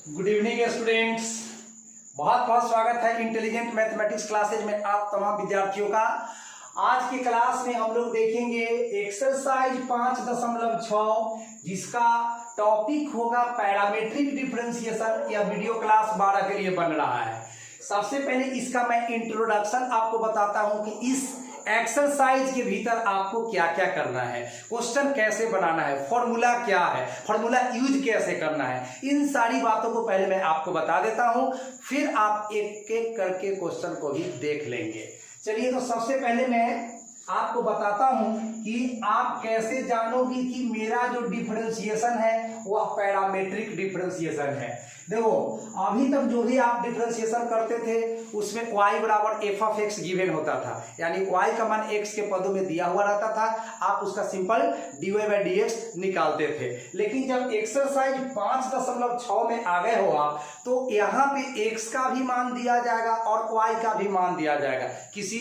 Good evening students, बहुत बहुत स्वागत है इंटेलिजेंट मैथमेटिक्स क्लासेज में आप तमाम विद्यार्थियों का। आज की क्लास में हम लोग देखेंगे एक्सरसाइज 5.6 जिसका टॉपिक होगा पैरामीट्रिक डिफरेंशिएशन। यह वीडियो क्लास 12 के लिए बन रहा है। सबसे पहले इसका मैं इंट्रोडक्शन आपको बताता हूं कि इस एक्सरसाइज के भीतर आपको क्या क्या करना है, क्वेश्चन कैसे बनाना है, फॉर्मूला क्या है, फॉर्मूला यूज कैसे करना है, इन सारी बातों को पहले मैं आपको बता देता हूं, फिर आप एक एक करके क्वेश्चन को भी देख लेंगे। चलिए, तो सबसे पहले मैं आपको बताता हूं कि आप कैसे जानोगे कि मेरा जो डिफरेंशिएशन है वह पैरामीट्रिक डिफरेंशिएशन है। देखो, अभी तक जो भी आप डिफरेंशिएशन करते थे उसमें y बराबर एफ ऑफ एक्स गिवन होता था, यानी y का मान x के पदों में दिया हुआ रहता था, आप उसका सिंपल dy बाई dx निकालते थे। लेकिन जब एक्सरसाइज 5.6 में आ गए हो आप, तो यहाँ पे x का भी मान दिया जाएगा और y का भी मान दिया जाएगा किसी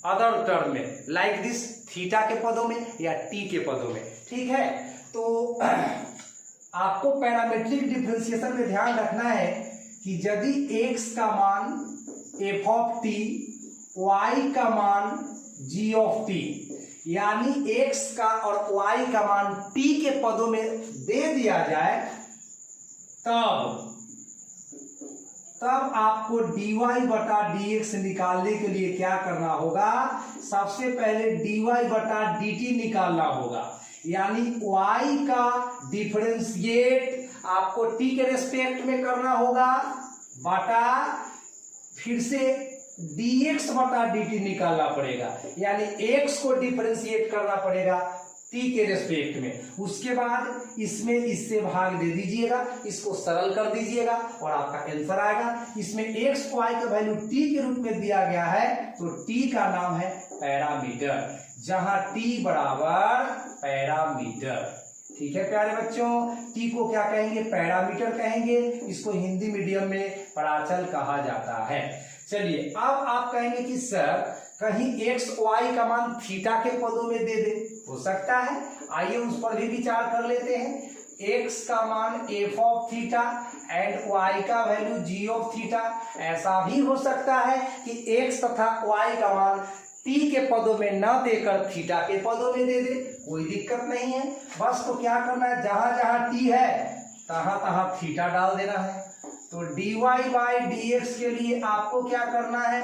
अदर टर्म में, लाइक दिस थीटा के पदों में या t के पदों में। ठीक है, तो आपको पैरामीट्रिक डिफरेंशिएशन में ध्यान रखना है कि यदि x का मान f ऑफ t, y का मान g ऑफ t, यानी x का और y का मान t के पदों में दे दिया जाए, तब आपको dy बटा dx निकालने के लिए क्या करना होगा, सबसे पहले dy बटा dt निकालना होगा। यानी y का डिफरेंशिएट आपको t के रेस्पेक्ट में करना होगा बटा फिर से dx बटा dt निकालना पड़ेगा, यानी x को डिफरेंशिएट करना पड़ेगा t के रेस्पेक्ट में। उसके बाद इसमें इससे भाग दे दीजिएगा, इसको सरल कर दीजिएगा और आपका आंसर आएगा। इसमें x y का वैल्यू t के रूप में दिया गया है, तो t का नाम है पैरामीटर, जहां t बराबर पैरामीटर। ठीक है प्यारे बच्चों, t को क्या कहेंगे, पैरामीटर कहेंगे। इसको हिंदी मीडियम में प्राचल कहा जाता है। चलिए, अब आप कहेंगे कि सर कहीं x y का मान थीटा के पदों में दे दे, हो सकता है, आइए उस पर भी विचार कर लेते हैं। x का मान f of theta and y का वैल्यू g ऑफ थीटा। ऐसा भी हो सकता है कि x तथा y का मान t के पदों में न देकर थीटा के पदों में दे दे, कोई दिक्कत नहीं है। बस तो क्या करना है, जहां जहां t है तहां तहां थीटा डाल देना है। तो dy बाई dx के लिए आपको क्या करना है,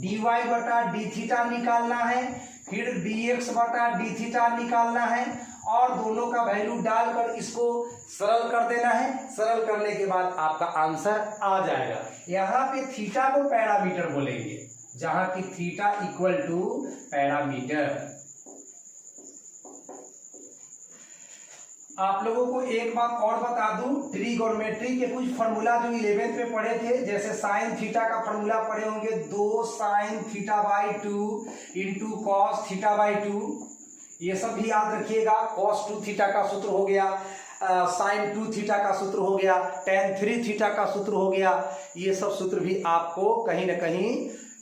dy बटा डी थीटा निकालना है, फिर dx बटा डी थीटा निकालना है और दोनों का वैल्यू डालकर इसको सरल कर देना है। सरल करने के बाद आपका आंसर आ जाएगा। यहाँ पे थीटा को पैरामीटर बोलेंगे, जहां की थीटा इक्वल टू पैरामीटर। आप लोगों को एक बात और बता दूं, ट्रिगोनोमेट्री के कुछ फॉर्मूला जो 11th में पढ़े थे, जैसे साइन थीटा का फॉर्मूला पढ़े होंगे, 2 sine theta by 2 into cos theta by 2, ये सब भी याद रखिएगा। कॉस 2 थीटा का सूत्र हो गया, साइन 2 थीटा का सूत्र हो गया, टेन 3 थीटा का सूत्र हो गया। ये सब सूत्र भी आपको कहीं ना कहीं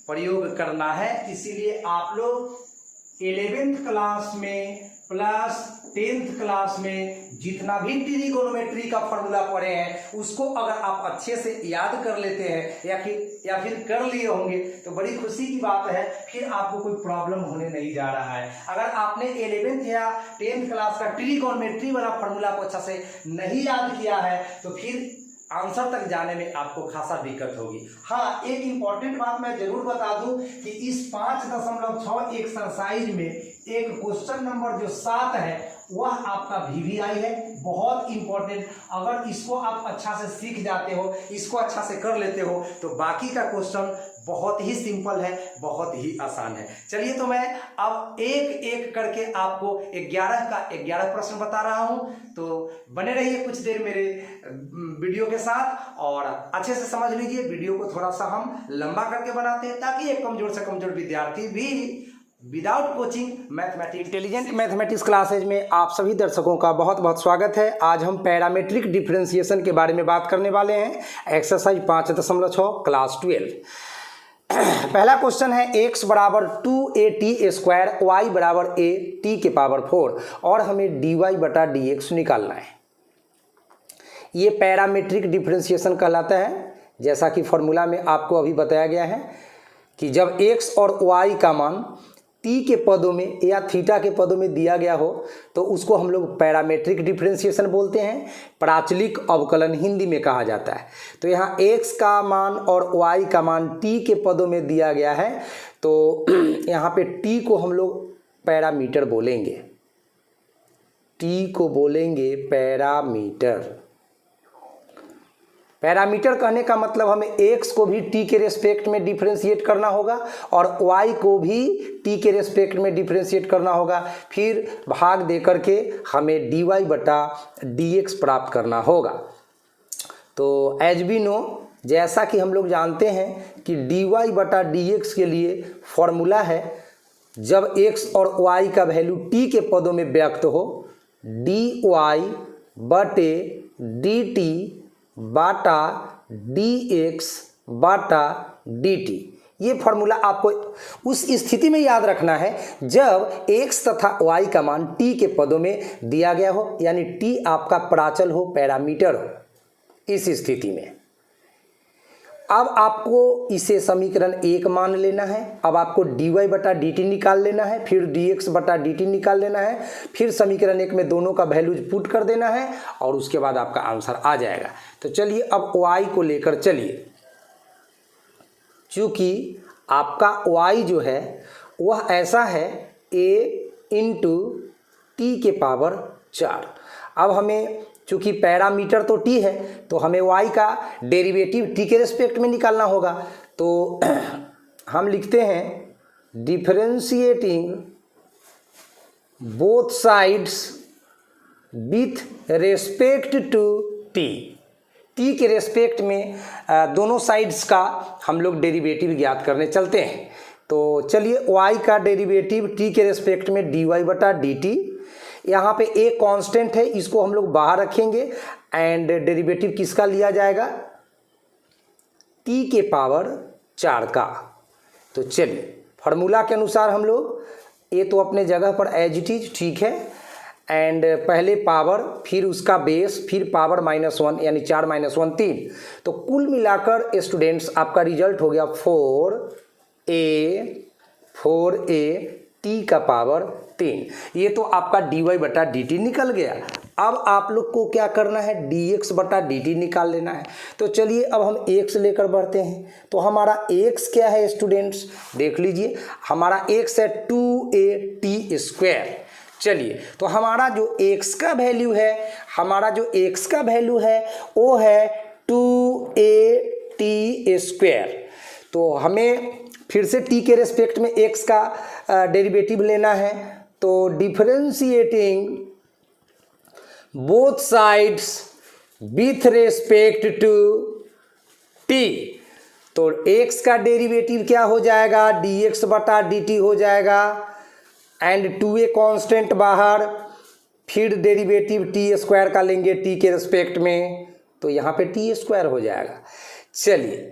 प्रयोग करना है। इसीलिए आप लोग 11th क्लास में प्लस 10th क्लास में जितना भी ट्रिगोनोमेट्री का फॉर्मूला पढ़े हैं, उसको अगर आप अच्छे से याद कर लेते हैं या फिर कर लिए होंगे, तो बड़ी खुशी की बात है, फिर आपको कोई प्रॉब्लम होने नहीं जा रहा है। अगर आपने 11th या 10th क्लास का ट्रिगोनोमेट्री वाला फॉर्मूला को अच्छा से नहीं याद किया है, तो फिर आंसर तक जाने में आपको खासा दिक्कत होगी। हाँ, एक इंपॉर्टेंट बात मैं जरूर बता दूं कि इस 5.6 एक्सरसाइज में एक क्वेश्चन नंबर जो 7 है वह आपका VVI है, बहुत इंपॉर्टेंट। अगर इसको आप अच्छा से सीख जाते हो, इसको अच्छा से कर लेते हो, तो बाकी का क्वेश्चन बहुत ही सिंपल है, बहुत ही आसान है। चलिए, तो मैं अब एक एक करके आपको 11 का 11 प्रश्न बता रहा हूं, तो बने रहिए कुछ देर मेरे वीडियो के साथ और अच्छे से समझ लीजिए। वीडियो को थोड़ा सा हम लंबा करके बनाते हैं ताकि एक कमजोर से कमजोर विद्यार्थी भी without coaching mathematics intelligent mathematics classes में आप सभी दर्शकों का बहुत बहुत स्वागत है। आज हम पैरामीट्रिक डिफरेंशिएशन के बारे में बात करने वाले हैं। Exercise 5.6 class 12। पहला क्वेश्चन है x बराबर 2at स्क्वायर, y बराबर a t के पावर 4 और हमें dy बटा dx निकालना है। ये पैरामीट्रिक डिफरेंशिएशन कहलाता है। जैसा कि फॉर्मूला में आपको अभी बताया गया है कि जब x और y का मान t के पदों में या थीटा के पदों में दिया गया हो तो उसको हम लोग पैरामीट्रिक डिफरेंशिएशन बोलते हैं, प्राचलिक अवकलन हिंदी में कहा जाता है। तो यहाँ x का मान और y का मान t के पदों में दिया गया है, तो यहाँ पे t को हम लोग पैरामीटर बोलेंगे, t को बोलेंगे पैरामीटर। पैरामीटर कहने का मतलब हमें x को भी t के रेस्पेक्ट में डिफरेंशिएट करना होगा और y को भी t के रेस्पेक्ट में डिफरेंशिएट करना होगा, फिर भाग दे करके हमें dy बटा dx प्राप्त करना होगा। तो एज वी नो, जैसा कि हम लोग जानते हैं कि dy बटा dx के लिए फॉर्मूला है, जब x और y का वैल्यू t के पदों में व्यक्त हो, dy बटे dt बाटा dx बाटा dt। ये फॉर्मूला आपको उस स्थिति में याद रखना है जब x तथा y का मान t के पदों में दिया गया हो, यानी t आपका प्राचल हो, पैरामीटर हो। इस स्थिति में अब आपको इसे समीकरण 1 मान लेना है। अब आपको dy बटा dt निकाल लेना है, फिर dx बटा dt निकाल लेना है, फिर समीकरण 1 में दोनों का वैल्यूज पुट कर देना है और उसके बाद आपका आंसर आ जाएगा। तो चलिए अब y को लेकर चलिए। चूँकि आपका y जो है वह ऐसा है a इंटू टी के पावर 4। अब हमें चूँकि पैरामीटर तो t है तो हमें y का डेरिवेटिव t के रेस्पेक्ट में निकालना होगा। तो हम लिखते हैं differentiating both sides with respect to t। t के रेस्पेक्ट में दोनों साइड्स का हम लोग डेरिवेटिव ज्ञात करने चलते हैं। तो चलिए y का डेरिवेटिव t के रेस्पेक्ट में dy बटा dt, यहाँ पे एक कांस्टेंट है, इसको हम लोग बाहर रखेंगे एंड डेरिवेटिव किसका लिया जाएगा, t के पावर 4 का। तो चलिए फार्मूला के अनुसार हम लोग ये तो अपने जगह पर एज इट इज ठीक है, एंड पहले पावर फिर उसका बेस फिर पावर -1 यानी 4 - 1 3। तो कुल मिलाकर स्टूडेंट्स आपका रिजल्ट हो गया 4a t का पावर 3। ये तो आपका dy बटा dt निकल गया। अब आप लोग को क्या करना है, dx बटा dt निकाल लेना है। तो चलिए अब हम x लेकर बढ़ते हैं। तो हमारा x क्या है स्टूडेंट्स, देख लीजिए, हमारा x है 2at²। चलिए तो हमारा जो x का वैल्यू है, हमारा जो x का वैल्यू है वो है 2at²। तो हमें फिर से t के रेस्पेक्ट में x का डेरिवेटिव लेना है। तो differentiating both sides with respect to t, तो x का डेरिवेटिव क्या हो जाएगा, dx बटा dt हो जाएगा, एंड 2a कांस्टेंट बाहर, फिर डेरिवेटिव t² का लेंगे t के रेस्पेक्ट में, तो यहाँ पे t² हो जाएगा। चलिए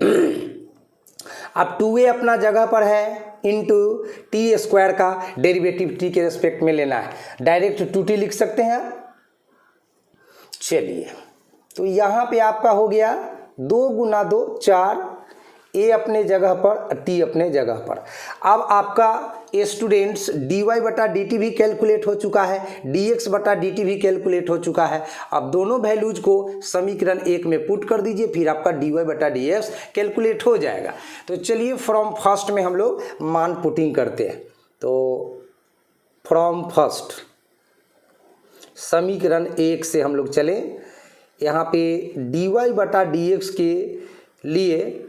अब 2a अपना जगह पर है, इंटू t² का डेरिवेटिव t के रेस्पेक्ट में लेना है, डायरेक्ट 2t लिख सकते हैं। चलिए तो यहाँ पे आपका हो गया 2 × 2 4, a अपने जगह पर t अपने जगह पर। अब आपका स्टूडेंट्स dy बटा dt भी कैलकुलेट हो चुका है, dx बटा dt भी कैलकुलेट हो चुका है। अब दोनों वैल्यूज को समीकरण 1 में पुट कर दीजिए, फिर आपका dy बटा dx कैलकुलेट हो जाएगा। तो चलिए फ्रॉम फर्स्ट में हम लोग मान पुटिंग करते हैं। तो फ्रॉम फर्स्ट समीकरण 1 से हम लोग चले, यहाँ पे dy बटा dx के लिए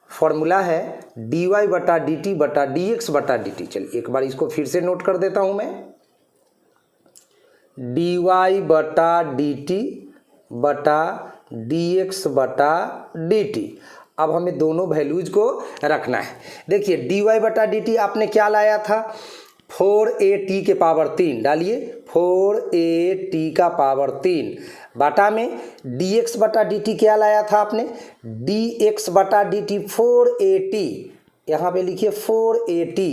फॉर्मूला है dy बटा dt बटा dx बटा dt। चलिए एक बार इसको फिर से नोट कर देता हूं मैं, dy बटा dt बटा dx बटा dt। अब हमें दोनों वैल्यूज को रखना है। देखिए dy बटा dt आपने क्या लाया था, 4at के पावर 3 डालिए, 4at का पावर 3 बाटा में dx बटा dt क्या लाया था आपने, dx बटा dt 4at यहाँ पे लिखिए 4AT,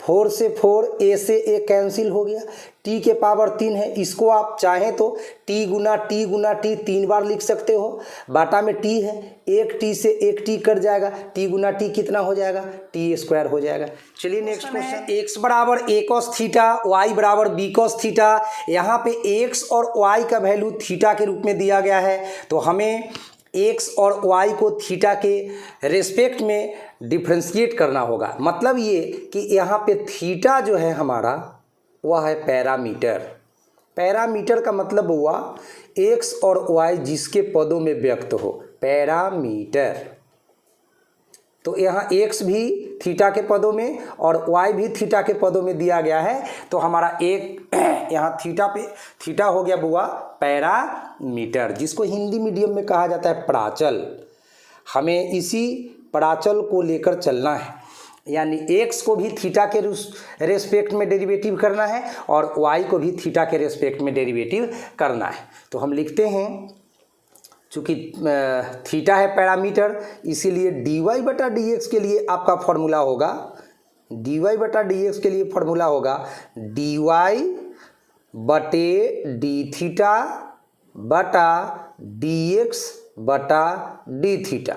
4 से 4, A से A कैंसिल हो गया, T के पावर 3 है, इसको आप चाहें तो T गुना T गुना T 3 बार लिख सकते हो, बाटा में T है, एक T से एक T कट जाएगा, T गुना T कितना हो जाएगा, T स्क्वायर हो जाएगा। चलिए नेक्स्ट क्वेश्चन, x बराबर a cos थीटा, y बराबर b cos थीटा। यहाँ पे x और y का वैल्यू थीटा के रूप में दिया गया है, तो हमें x और y को थीटा के रेस्पेक्ट में डिफ्रेंशिएट करना होगा। मतलब ये कि यहाँ पे थीटा जो है हमारा वह है पैरामीटर। पैरामीटर का मतलब हुआ x और y जिसके पदों में व्यक्त हो, पैरामीटर। तो यहाँ x भी थीटा के पदों में और y भी थीटा के पदों में दिया गया है, तो हमारा एक यहाँ थीटा हो गया बुआ पैरामीटर, जिसको हिंदी मीडियम में कहा जाता है प्राचल। हमें इसी प्राचल को लेकर चलना है, यानी x को भी थीटा के रेस्पेक्ट में डेरिवेटिव करना है और y को भी थीटा के रेस्पेक्ट में डेरिवेटिव करना है। तो हम लिखते हैं, चूँकि थीटा है पैरामीटर, इसीलिए dy बटा dx के लिए आपका फॉर्मूला होगा, dy बटा dx के लिए फॉर्मूला होगा dy बटे डी थीटा बटा dx बटा डी थीटा।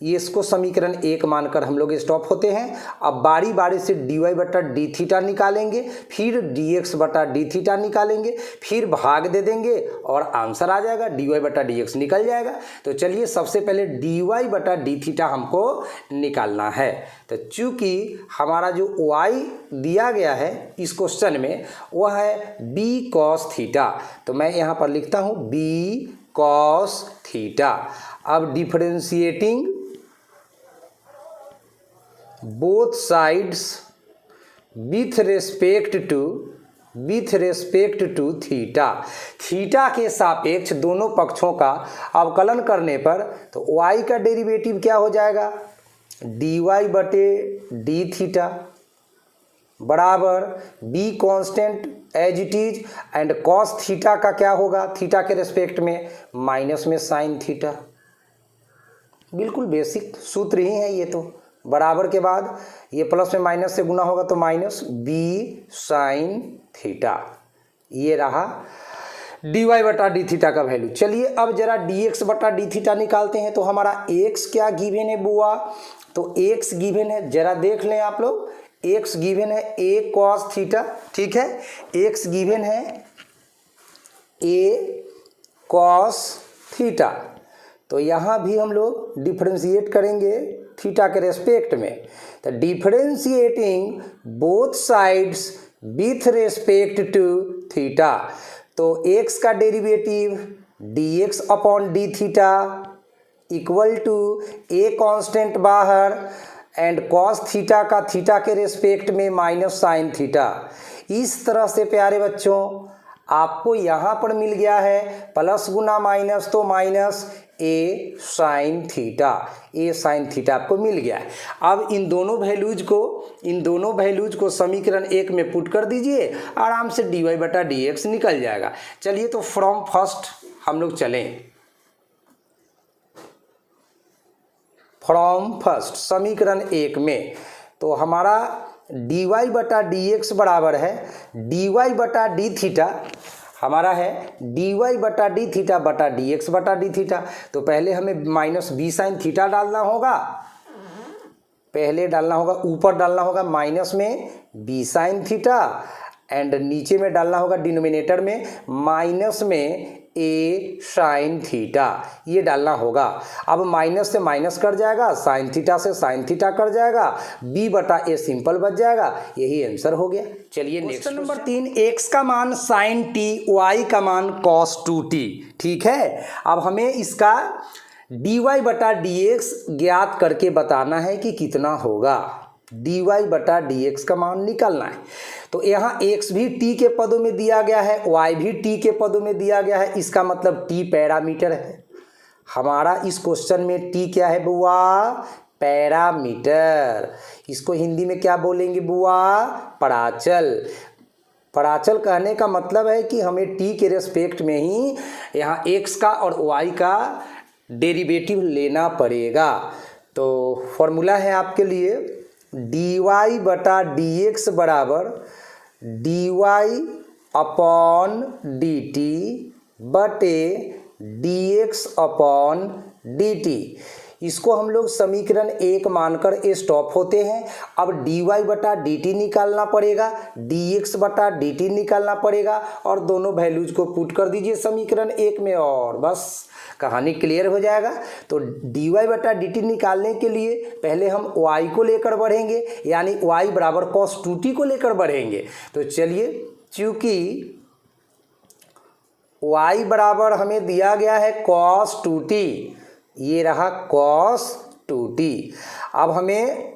ये इसको समीकरण 1 मानकर हम लोग स्टॉप होते हैं। अब बारी बारी से dy बटा डी थीटा निकालेंगे, फिर dx बटा डी थीटा निकालेंगे, फिर भाग दे देंगे और आंसर आ जाएगा, dy बटा dx निकल जाएगा। तो चलिए सबसे पहले dy बटा डी थीटा हमको निकालना है। तो चूँकि हमारा जो y दिया गया है इस क्वेश्चन में वह है b cos थीटा, तो मैं यहाँ पर लिखता हूँ b cos थीटा। अब differentiating both sides with respect to theta, theta के सापेक्ष दोनों पक्षों का अवकलन करने पर तो y का डेरिवेटिव क्या हो जाएगा, dy बटे डी थीटा बराबर b constant as it is and cos theta का क्या होगा, थीटा के रेस्पेक्ट में माइनस में sin थीटा। बिल्कुल बेसिक सूत्र ही है ये, तो बराबर के बाद ये प्लस में माइनस से गुना होगा तो माइनस b sin थीटा। ये रहा dy बटा डी थीटा का वैल्यू। चलिए अब जरा dx बटा डी थीटा निकालते हैं। तो हमारा x क्या गिवन है बुआ, तो x गिवन है, जरा देख लें आप लोग, x गिवन है a cos थीटा, ठीक है, x गिवन है a cos थीटा। तो यहाँ भी हम लोग डिफरेंशिएट करेंगे थीटा के रेस्पेक्ट में, तो differentiating both sides with respect to theta, तो x का derivative dx upon d theta equal to a constant बाहर एंड cos थीटा का थीटा के रेस्पेक्ट में माइनस sin थीटा। इस तरह से प्यारे बच्चों आपको यहाँ पर मिल गया है प्लस गुना माइनस तो minus a sin theta, a sin theta आपको मिल गया है। अब इन दोनों वैल्यूज को समीकरण 1 में पुट कर दीजिए, आराम से dy बटा dx निकल जाएगा। चलिए तो फ्रॉम फर्स्ट हम लोग चलें, फ्रॉम फर्स्ट समीकरण 1 में, तो हमारा dy बटा dx बराबर है dy बटा डी थीटा, हमारा है dy बटा डी थीटा बटा dx बटा डी थीटा। तो पहले हमें माइनस b sin थीटा डालना होगा, पहले डालना होगा, ऊपर डालना होगा माइनस में b sin थीटा एंड नीचे में डालना होगा डिनोमिनेटर में माइनस में a sin थीटा, ये डालना होगा। अब माइनस से माइनस कट जाएगा, sin थीटा से sin थीटा कट जाएगा, b बटा a सिंपल बच जाएगा, यही आंसर हो गया। चलिए नेक्स्ट नंबर 3, x का मान sin t, y का मान cos 2t, ठीक है। अब हमें इसका dy बटा dx ज्ञात करके बताना है कि कितना होगा, dy बटा dx का मान निकालना है। तो यहाँ x भी t के पदों में दिया गया है, y भी t के पदों में दिया गया है, इसका मतलब t पैरामीटर है। हमारा इस क्वेश्चन में t क्या है बुआ, पैरामीटर। इसको हिंदी में क्या बोलेंगे बुआ, प्राचल। प्राचल कहने का मतलब है कि हमें t के रेस्पेक्ट में ही यहाँ x का और y का डेरिवेटिव लेना पड़ेगा। तो फॉर्मूला है आपके लिए डी वाई बटा डी एक्स बराबर d y upon d t बटे d x upon d t. इसको हम लोग समीकरण 1 मानकर स्टॉप होते हैं। अब डी वाई बटा डी टी निकालना पड़ेगा, डी एक्स बटा डी टी निकालना पड़ेगा और दोनों वैल्यूज को पुट कर दीजिए समीकरण 1 में और बस कहानी क्लियर हो जाएगा। तो डी वाई बटा डी टी निकालने के लिए पहले हम y को लेकर बढ़ेंगे, यानी y बराबर कॉस 2t को लेकर बढ़ेंगे। तो चलिए, चूँकि y बराबर हमें दिया गया है कॉस 2t, ये रहा कॉस 2t। अब हमें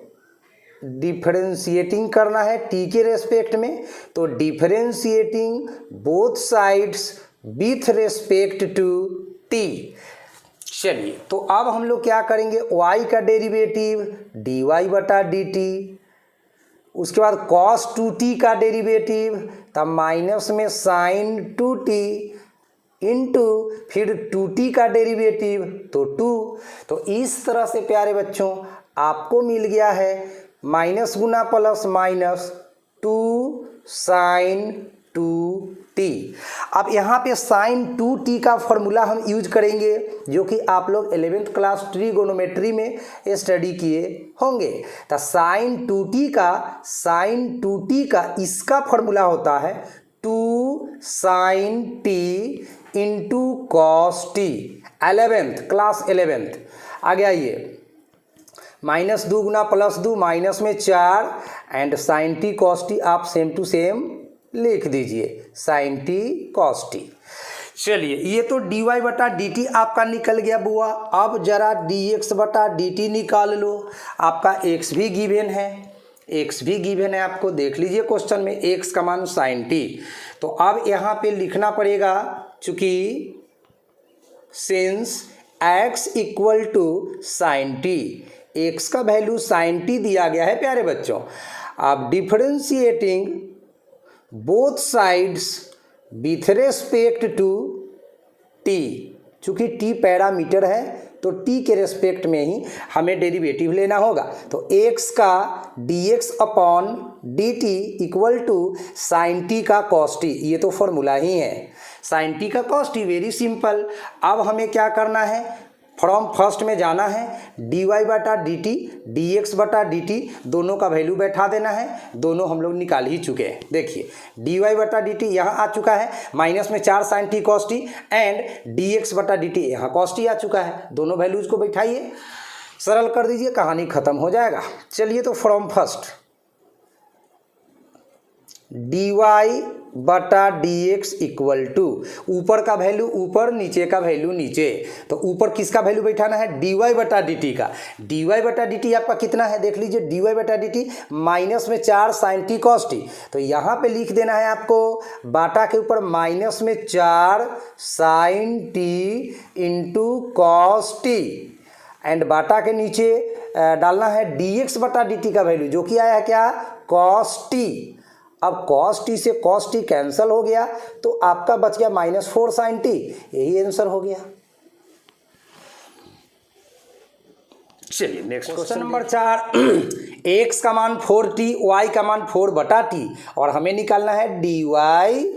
डिफरेंशिएटिंग करना है t के रेस्पेक्ट में, तो differentiating both sides with respect to t। चलिए, तो अब हम लोग क्या करेंगे, y का डेरिवेटिव dy बटा dt, उसके बाद cos 2t का डेरिवेटिव, तब माइनस में sin 2t इंटू फिर 2t का डेरिवेटिव तो 2। तो इस तरह से प्यारे बच्चों आपको मिल गया है माइनस गुना प्लस माइनस 2 sin 2t। अब यहाँ पे sin 2t का फॉर्मूला हम यूज करेंगे, जो कि आप लोग 11th क्लास ट्रिगोनोमेट्री में स्टडी किए होंगे। तो sin 2t का इसका फॉर्मूला होता है 2 sin t into cos T. 11th class 11th आगे आइए, माइनस 2 गुना प्लस 2 माइनस में 4 and sine t cos t आप सेम टू सेम लिख दीजिए, साइन टी कॉस टी। चलिए, ये तो डी वाई बटा डी टी आपका निकल गया बुआ। अब जरा डी एक्स बटा डी टी निकाल लो। आपका एक्स भी गिवन है, एक्स भी गिवन है आपको, देख लीजिए क्वेश्चन में एक्स का मान साइन टी। तो अब यहाँ पे लिखना पड़ेगा, चूंकि since x equal to sine t, x का वैल्यू साइन टी दिया गया है प्यारे बच्चों। अब differentiating both sides with respect to t, चूंकि t पैरामीटर है तो t के रेस्पेक्ट में ही हमें डेरिवेटिव लेना होगा। तो x का dx upon dt equal to sine t का कॉस टी, ये तो फॉर्मूला ही है, साइन टी का कॉस टी, वेरी सिंपल। अब हमें क्या करना है, फ्रॉम फर्स्ट में जाना है, डी वाई बटा डी टी डी एक्स बटा डी टी दोनों का वैल्यू बैठा देना है। दोनों हम लोग निकाल ही चुके हैं। देखिए, डी वाई बटा डी टी यहाँ आ चुका है, माइनस में 4 sine t cos t and d x बटा डी टी यहाँ कॉस टी आ चुका है। दोनों वैल्यूज को बैठाइए, सरल कर दीजिए, कहानी खत्म हो जाएगा। चलिए, तो फ्रॉम फर्स्ट डी वाई बटा डी एक्स इक्वल टू, ऊपर का वैल्यू ऊपर, नीचे का वैल्यू नीचे। तो ऊपर किसका वैल्यू बैठाना है, डी वाई बटा डी टी का। डी वाई बटा डी टी आपका कितना है, देख लीजिए, डी वाई बटा डी टी माइनस में 4 साइन टी कॉस टी। तो यहाँ पे लिख देना है आपको, बाटा के ऊपर माइनस में 4 sine t into cos t and बाटा के नीचे डालना है डी एक्स बटा डी टी का वैल्यू, जो कि आया है क्या, कॉस टी। अब कॉस टी से कॉस टी कैंसिल हो गया तो आपका बच गया -4 साइन टी, यही आंसर हो गया। चलिए, नेक्स्ट क्वेश्चन नंबर 4। एक्स का मान 4t, वाई का मान 4 बटा टी और हमें निकालना है डी वाई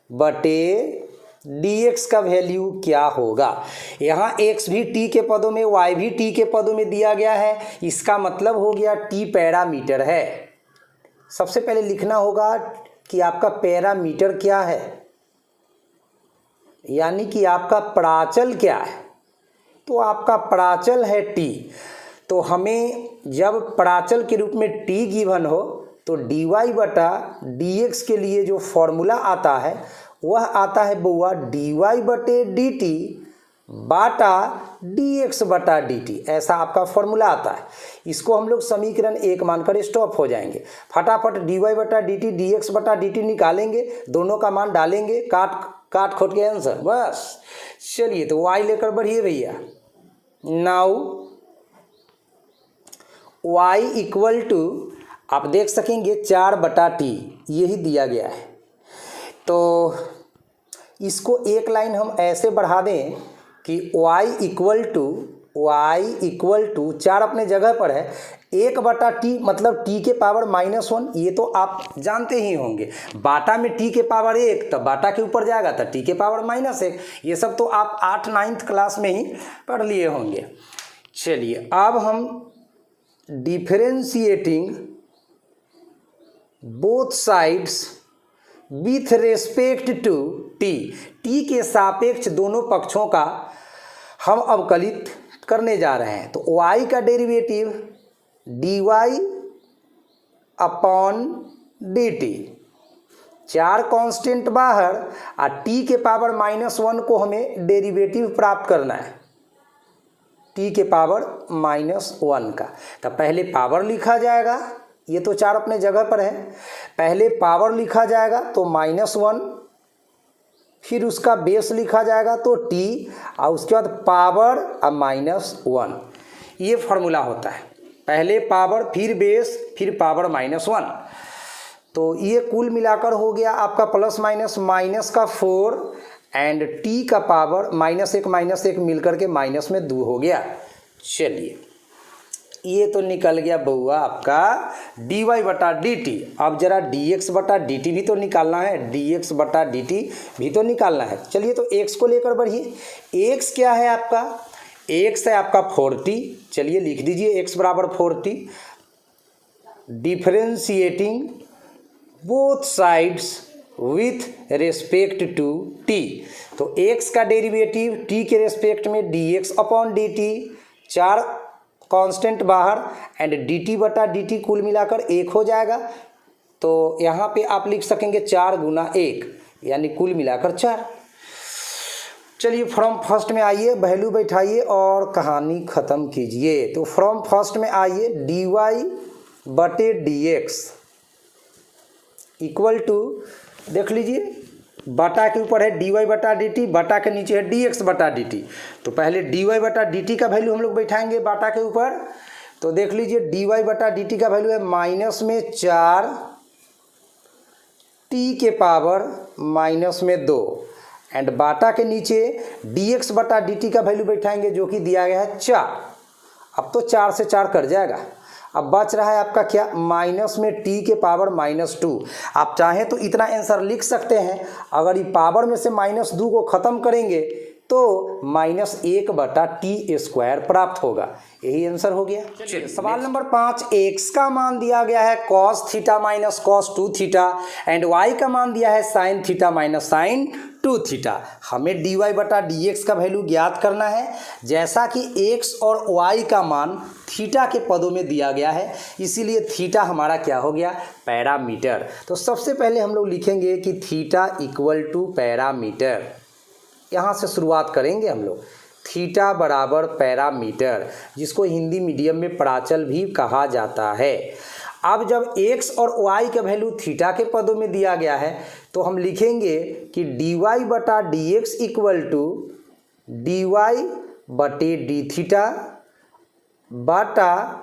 बटे डी एक्स का वैल्यू क्या होगा। यहाँ x भी t के पदों में, y भी t के पदों में दिया गया है, इसका मतलब हो गया t पैरामीटर है। सबसे पहले लिखना होगा कि आपका पैरामीटर क्या है, यानी कि आपका प्राचल क्या है। तो आपका प्राचल है t। तो हमें जब प्राचल के रूप में t गिवन हो तो dy बटा dx के लिए जो फॉर्मूला आता है वह आता है बुआ dy बटे dt बाटा dx बटा dt, ऐसा आपका फॉर्मूला आता है। इसको हम लोग समीकरण 1 मानकर स्टॉप हो जाएंगे। फटाफट dy बटा dt dx बटा dt निकालेंगे, दोनों का मान डालेंगे, काट खोट के आंसर बस। चलिए, तो y लेकर बढ़िए भैया। नाउ y इक्वल टू, आप देख सकेंगे 4 बटा टी, यही दिया गया है। तो इसको एक लाइन हम ऐसे बढ़ा दें कि y इक्वल टू 4 अपने जगह पर है, 1/t मतलब t के पावर -1, ये तो आप जानते ही होंगे। बाटा में t के पावर 1, तब बाटा के ऊपर जाएगा तो t के पावर -1, ये सब तो आप 8-9th क्लास में ही पढ़ लिए होंगे। चलिए अब हम differentiating both sides with respect to t के सापेक्ष दोनों पक्षों का हम अवकलित करने जा रहे हैं। तो y का derivative dy upon dt, 4 constant बाहर और t के पावर -1 को हमें डेरिवेटिव प्राप्त करना है, t के पावर -1 का। तो पहले पावर लिखा जाएगा, ये तो 4 अपने जगह पर है, पहले पावर लिखा जाएगा तो -1, फिर उसका बेस लिखा जाएगा तो t, और उसके बाद पावर और -1, ये फार्मूला होता है। पहले पावर फिर बेस फिर पावर -1, तो ये कुल मिलाकर हो गया आपका प्लस माइनस का 4 एंड t का पावर -1 मिलकर के माइनस में 2 हो गया। चलिए ये तो निकल गया बउआ आपका dy/dt। अब जरा dx/dt भी तो निकालना है, dx/dt भी तो निकालना है। चलिए तो x को लेकर बढ़िए। x क्या है आपका? x है आपका 40। चलिए लिख दीजिए x बराबर 40। Differentiating both sides with respect to t, तो x का डेरिवेटिव t के रेस्पेक्ट में dx अपॉन dt, 4 कांस्टेंट बाहर एंड dt/dt कुल मिलाकर 1 हो जाएगा। तो यहाँ पे आप लिख सकेंगे 4 गुना 1 यानी कुल मिलाकर 4। चलिए फ्रॉम फर्स्ट में आइए, वैल्यू बैठाइए और कहानी ख़त्म कीजिए। तो फ्रॉम फर्स्ट में आइए, dy/dx इक्वल टू, देख लीजिए बटा के ऊपर है dy/dt, बटा के नीचे है dx/dt। तो पहले dy/dt का वैल्यू हम लोग बैठाएंगे बाटा के ऊपर। तो देख लीजिए dy/dt का वैल्यू है -4 t के पावर -2 एंड बाटा के नीचे dx/dt का वैल्यू बैठाएंगे जो कि दिया गया है 4। अब तो 4 से 4 कट जाएगा, अब बच रहा है आपका क्या, माइनस में t के पावर -2। आप चाहें तो इतना आंसर लिख सकते हैं, अगर ये पावर में से -2 को ख़त्म करेंगे तो -1/t² प्राप्त होगा। यही आंसर हो गया। चलिए सवाल नंबर 5, x का मान दिया गया है cos theta minus cos 2 theta and y का मान दिया है sin theta minus sin 2 theta. हमें dy/dx का वैल्यू ज्ञात करना है। जैसा कि x और y का मान थीटा के पदों में दिया गया है, इसीलिए थीटा हमारा क्या हो गया, पैरामीटर। तो सबसे पहले हम लोग लिखेंगे कि थीटा इक्वल टू पैरामीटर, यहाँ से शुरुआत करेंगे हम लोग। थीटा बराबर पैरामीटर, जिसको हिंदी मीडियम में प्राचल भी कहा जाता है। अब जब x और y का वैल्यू थीटा के पदों में दिया गया है तो हम लिखेंगे कि dy/dx equal to dy/d theta बटा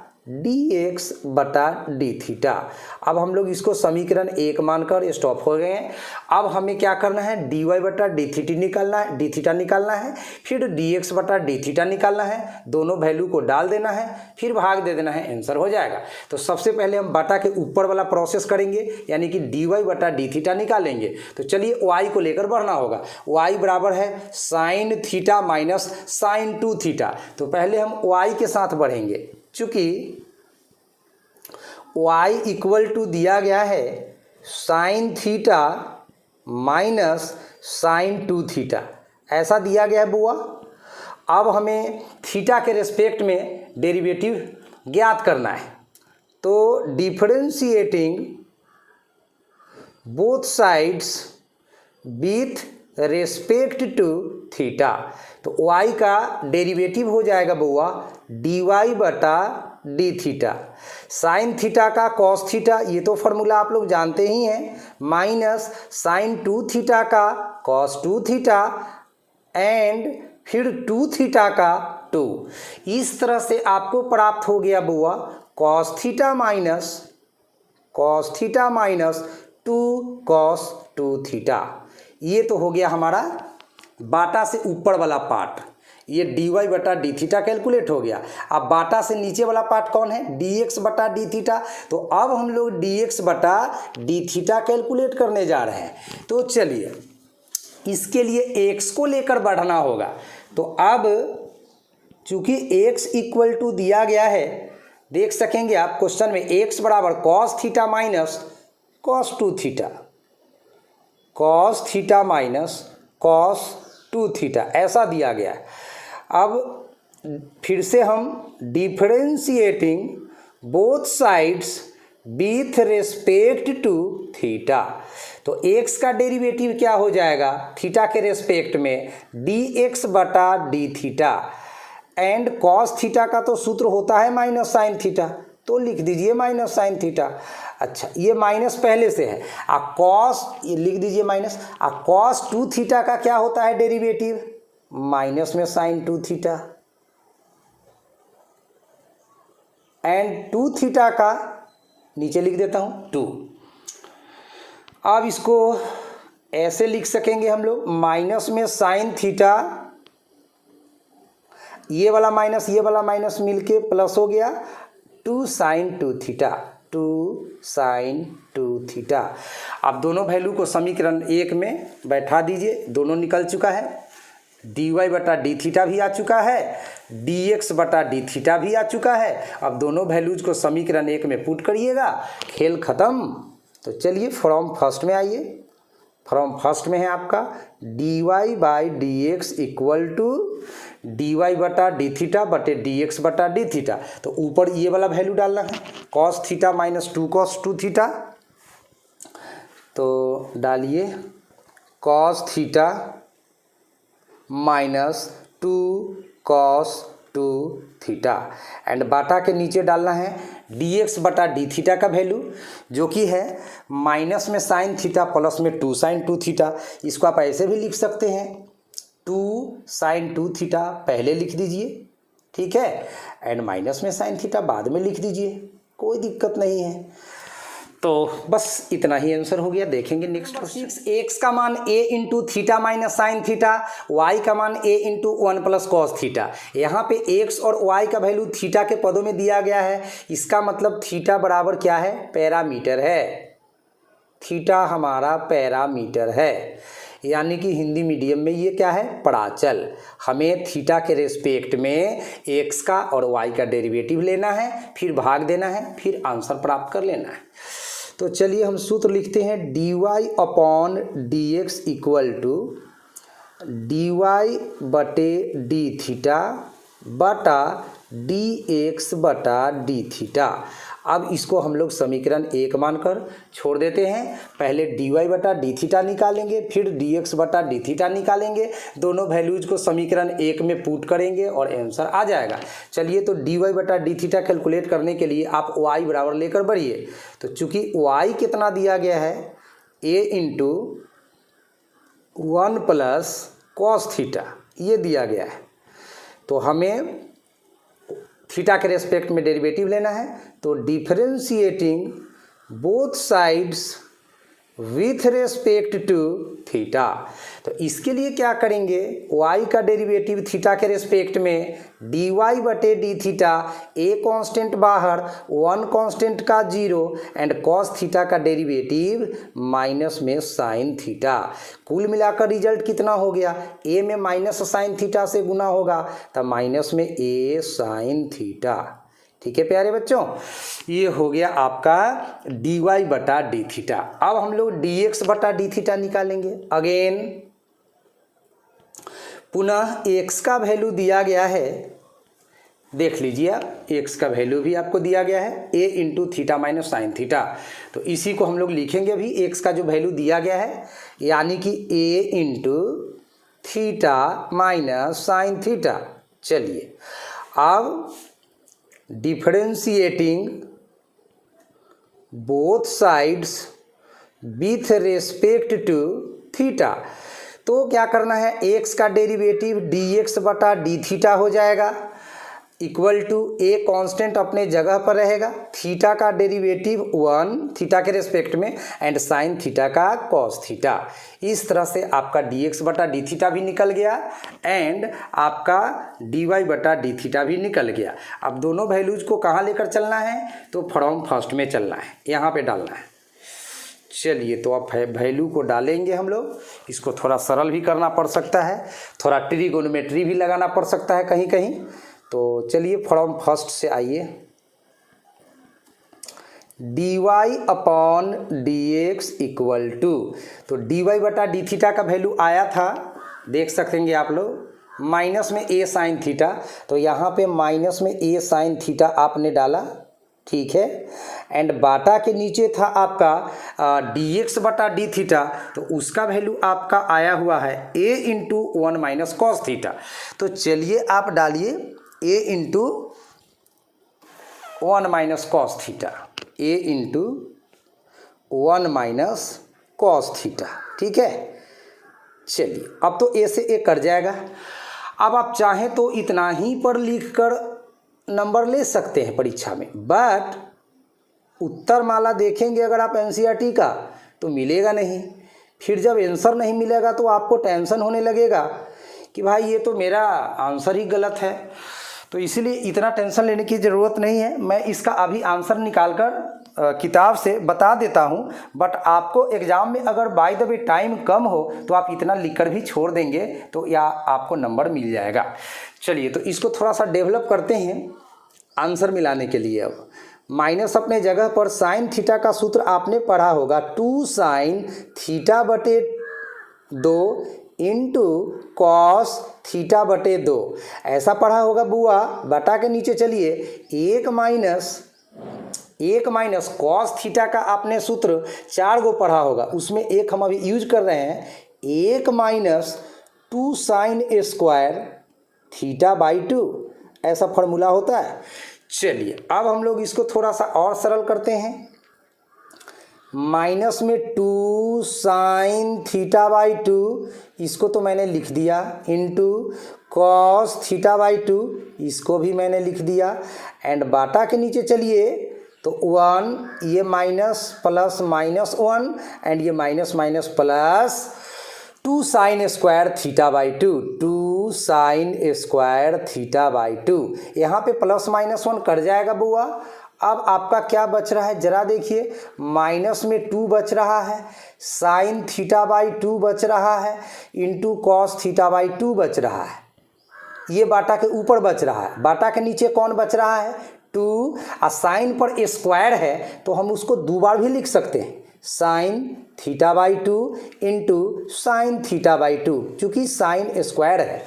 dx/d थीटा। अब हम लोग इसको समीकरण 1 मानकर स्टॉप हो गए हैं। अब हमें क्या करना है, dy/d थीटा निकालना है, फिर dx/d थीटा निकालना है। दोनों वैल्यू को डाल देना है, फिर भाग दे देना है, आंसर हो जाएगा। तो सबसे पहले हम बटा के ऊपर वाला प्रोसेस करेंगे, यानी कि dy/d थीटा निकालेंगे। तो चलिए y को लेकर बढ़ना होगा। y बराबर है sin theta minus sin 2 theta. तो पहले हम y के साथ बढ़ेंगे, चूँकि y इक्वल टू दिया गया है sin theta minus sin 2 theta, ऐसा दिया गया है बुआ। अब हमें थीटा के रेस्पेक्ट में डेरिवेटिव ज्ञात करना है। तो differentiating both sides with respect to theta, तो y का डेरिवेटिव हो जाएगा बुआ dy/d थीटा, साइन थीटा का cos थीटा, ये तो फार्मूला आप लोग जानते ही हैं, माइनस sin 2 थीटा का cos 2 थीटा एंड फिर 2 थीटा का 2। इस तरह से आपको प्राप्त हो गया बुआ cos theta minus 2 cos 2 theta. ये तो हो गया हमारा बाटा से ऊपर वाला पार्ट। ये dy बटा डी थीटा कैलकुलेट हो गया। अब बाटा से नीचे वाला पार्ट कौन है, dx बटा डी थीटा। तो अब हम लोग dx बटा डी थीटा कैलकुलेट करने जा रहे हैं। तो चलिए इसके लिए x को लेकर बढ़ना होगा। तो अब चूंकि x इक्वल टू दिया गया है, देख सकेंगे आप क्वेश्चन में x बराबर cos theta minus cos two theta, cos theta minus cos two theta ऐसा दिया गया है। अब फिर से हम differentiating both sides with respect to theta, तो x का डेरिवेटिव क्या हो जाएगा थीटा के रेस्पेक्ट में, dx बटा d theta, and cos theta का तो सूत्र होता है माइनस साइन थीटा, तो लिख दीजिए माइनस साइन थीटा। अच्छा ये माइनस पहले से है, कॉस ये लिख दीजिए माइनस, कॉस टू थीटा का क्या होता है डेरिवेटिव, माइनस में sine two theta, and two theta का नीचे लिख देता हूं 2। अब इसको ऐसे लिख सकेंगे हम लोग, माइनस में साइन थीटा, ये वाला माइनस मिलके प्लस हो गया 2 साइन 2 थीटा, 2 साइन 2 थीटा। अब दोनों वैल्यू को समीकरण 1 में बैठा दीजिए, दोनों निकल चुका है, dy बटा डी थीटा भी आ चुका है, dx बटा डी थीटा भी आ चुका है। अब दोनों वैल्यूज को समीकरण 1 में पुट करिएगा, खेल खत्म। तो चलिए फ्रॉम फर्स्ट में आइए, फ्रॉम फर्स्ट में है आपका dy by d x equal to dy बटा डी थीटा बटे dx बटा डी थीटा। तो ऊपर ये वाला वैल्यू डालना है, cos theta minus 2 cos 2 theta, तो डालिए cos theta minus 2 cos 2 theta, and बाटा के नीचे डालना है dx बटा डी थीटा का वैल्यू जो कि है माइनस में साइन थीटा प्लस में 2 साइन 2 थीटा। इसको आप ऐसे भी लिख सकते हैं, 2 साइन 2 थीटा पहले लिख दीजिए, ठीक है, एंड माइनस में साइन थीटा बाद में लिख दीजिए, कोई दिक्कत नहीं है। तो बस इतना ही आंसर हो गया। देखेंगे नेक्स्ट क्वेश्चन। एक्स का मान a into theta minus sine theta, y का मान a into 1 plus cos theta. यहाँ पे x और y का वैल्यू थीटा के पदों में दिया गया है, इसका मतलब थीटा बराबर क्या है, पैरामीटर है, थीटा हमारा पैरामीटर है, यानी कि हिंदी मीडियम में ये क्या है, पड़ाचल। हमें थीटा के रेस्पेक्ट में x का और y का डेरिवेटिव लेना है, फिर भाग देना है, फिर आंसर प्राप्त कर लेना है। तो चलिए हम सूत्र लिखते हैं, dy upon d x equal to dy बटे डी थीटा बटा डी एक्स बटा डी थीटा। अब इसको हम लोग समीकरण 1 मानकर छोड़ देते हैं। पहले dy बटा डी थीटा निकालेंगे, फिर dx बटा डी थीटा निकालेंगे, दोनों वैल्यूज को समीकरण 1 में पुट करेंगे और आंसर आ जाएगा। चलिए तो dy बटा डी थीटा कैलकुलेट करने के लिए आप y बराबर लेकर बढ़िए। तो चूंकि y कितना दिया गया है, a into 1 plus cos theta ये दिया गया है, तो हमें थीटा के रेस्पेक्ट में डेरिवेटिव लेना है। तो differentiating both sides with respect to theta, तो इसके लिए क्या करेंगे, y का डेरिवेटिव थीटा के रेस्पेक्ट में dy बटे डी थीटा, a कांस्टेंट बाहर, 1 कांस्टेंट का 0, एंड cos थीटा का डेरिवेटिव माइनस में साइन थीटा। कुल मिलाकर रिजल्ट कितना हो गया, a में माइनस साइन थीटा से गुना होगा तब माइनस में a साइन थीटा। ठीक है प्यारे बच्चों, ये हो गया आपका dy बटा डी थीटा। अब हम लोग dx बटा डी थीटा निकालेंगे। अगेन पुनः x का वैल्यू दिया गया है, देख लीजिए आप, x का वैल्यू भी आपको दिया गया है a into theta minus sine theta. तो इसी को हम लोग लिखेंगे अभी, x का जो वैल्यू दिया गया है यानी कि a into theta minus sine theta. चलिए अब differentiating both sides with respect to theta, तो क्या करना है, x का डेरिवेटिव dx बटा डी थीटा हो जाएगा, इक्वल टू ए कांस्टेंट अपने जगह पर रहेगा, थीटा का डेरिवेटिव 1 थीटा के रेस्पेक्ट में एंड साइन थीटा का कॉस थीटा। इस तरह से आपका dx बटा डी थीटा भी निकल गया एंड आपका dy बटा डी थीटा भी निकल गया। अब दोनों वैल्यूज को कहाँ लेकर चलना है, तो फ्रॉम फर्स्ट में चलना है, यहाँ पे डालना है। चलिए तो अब वैल्यू को डालेंगे हम लोग। इसको थोड़ा सरल भी करना पड़ सकता है, थोड़ा ट्रिगोनोमेट्री भी लगाना पड़ सकता है कहीं कहीं। तो चलिए फ्रॉम फर्स्ट से आइए, dy upon dx equal to, तो dy बटा डी थीटा का वैल्यू आया था, देख सकेंगे आप लोग, माइनस में a साइन थीटा, तो यहाँ पे माइनस में a साइन थीटा आपने डाला, ठीक है। एंड बाटा के नीचे था आपका dx बटा डी थीटा, तो उसका वैल्यू आपका आया हुआ है a into 1 minus cos theta. तो चलिए आप डालिए a into 1 minus cos theta, a into 1 minus cos theta, ठीक है। चलिए अब तो a से a कट जाएगा। अब आप चाहें तो इतना ही पर लिखकर नंबर ले सकते हैं परीक्षा में, बट उत्तर माला देखेंगे अगर आप एनसीईआरटी का तो मिलेगा नहीं। फिर जब आंसर नहीं मिलेगा तो आपको टेंशन होने लगेगा कि भाई ये तो मेरा आंसर ही गलत है। तो इसीलिए इतना टेंशन लेने की ज़रूरत नहीं है। मैं इसका अभी आंसर निकालकर किताब से बता देता हूँ, बट आपको एग्ज़ाम में अगर बाय द वे टाइम कम हो तो आप इतना लिखकर भी छोड़ देंगे तो या आपको नंबर मिल जाएगा। चलिए तो इसको थोड़ा सा डेवलप करते हैं आंसर मिलाने के लिए। अब माइनस अपने जगह पर, साइन थीटा का सूत्र आपने पढ़ा होगा, 2 साइन थीटा बटे 2 इंटू कॉस थीटा बटे 2, ऐसा पढ़ा होगा बुआ। बटा के नीचे चलिए 1 माइनस कॉस थीटा का आपने सूत्र 4 गो पढ़ा होगा, उसमें एक हम अभी यूज कर रहे हैं, 1 minus 2 sine square theta by 2, ऐसा फॉर्मूला होता है। चलिए अब हम लोग इसको थोड़ा सा और सरल करते हैं। माइनस में 2 साइन थीटा बाई 2, इसको तो मैंने लिख दिया, इंटू कॉस थीटा बाई 2, इसको भी मैंने लिख दिया। एंड बाटा के नीचे चलिए तो 1, ये माइनस प्लस माइनस 1 एंड ये minus minus plus 2 sine square theta by 2, 2 sine square theta by 2। यहाँ पे प्लस माइनस 1 कट जाएगा बुआ। अब आपका क्या बच रहा है जरा देखिए, माइनस में 2 बच रहा है, साइन थीटा बाई 2 बच रहा है, इंटू कॉस थीटा बाई 2 बच रहा है। ये बाटा के ऊपर बच रहा है, बाटा के नीचे कौन बच रहा है, 2। और साइन पर स्क्वायर है तो हम उसको 2 बार भी लिख सकते हैं, sine theta by 2 into sine theta by 2, चूँकि साइन स्क्वायर है।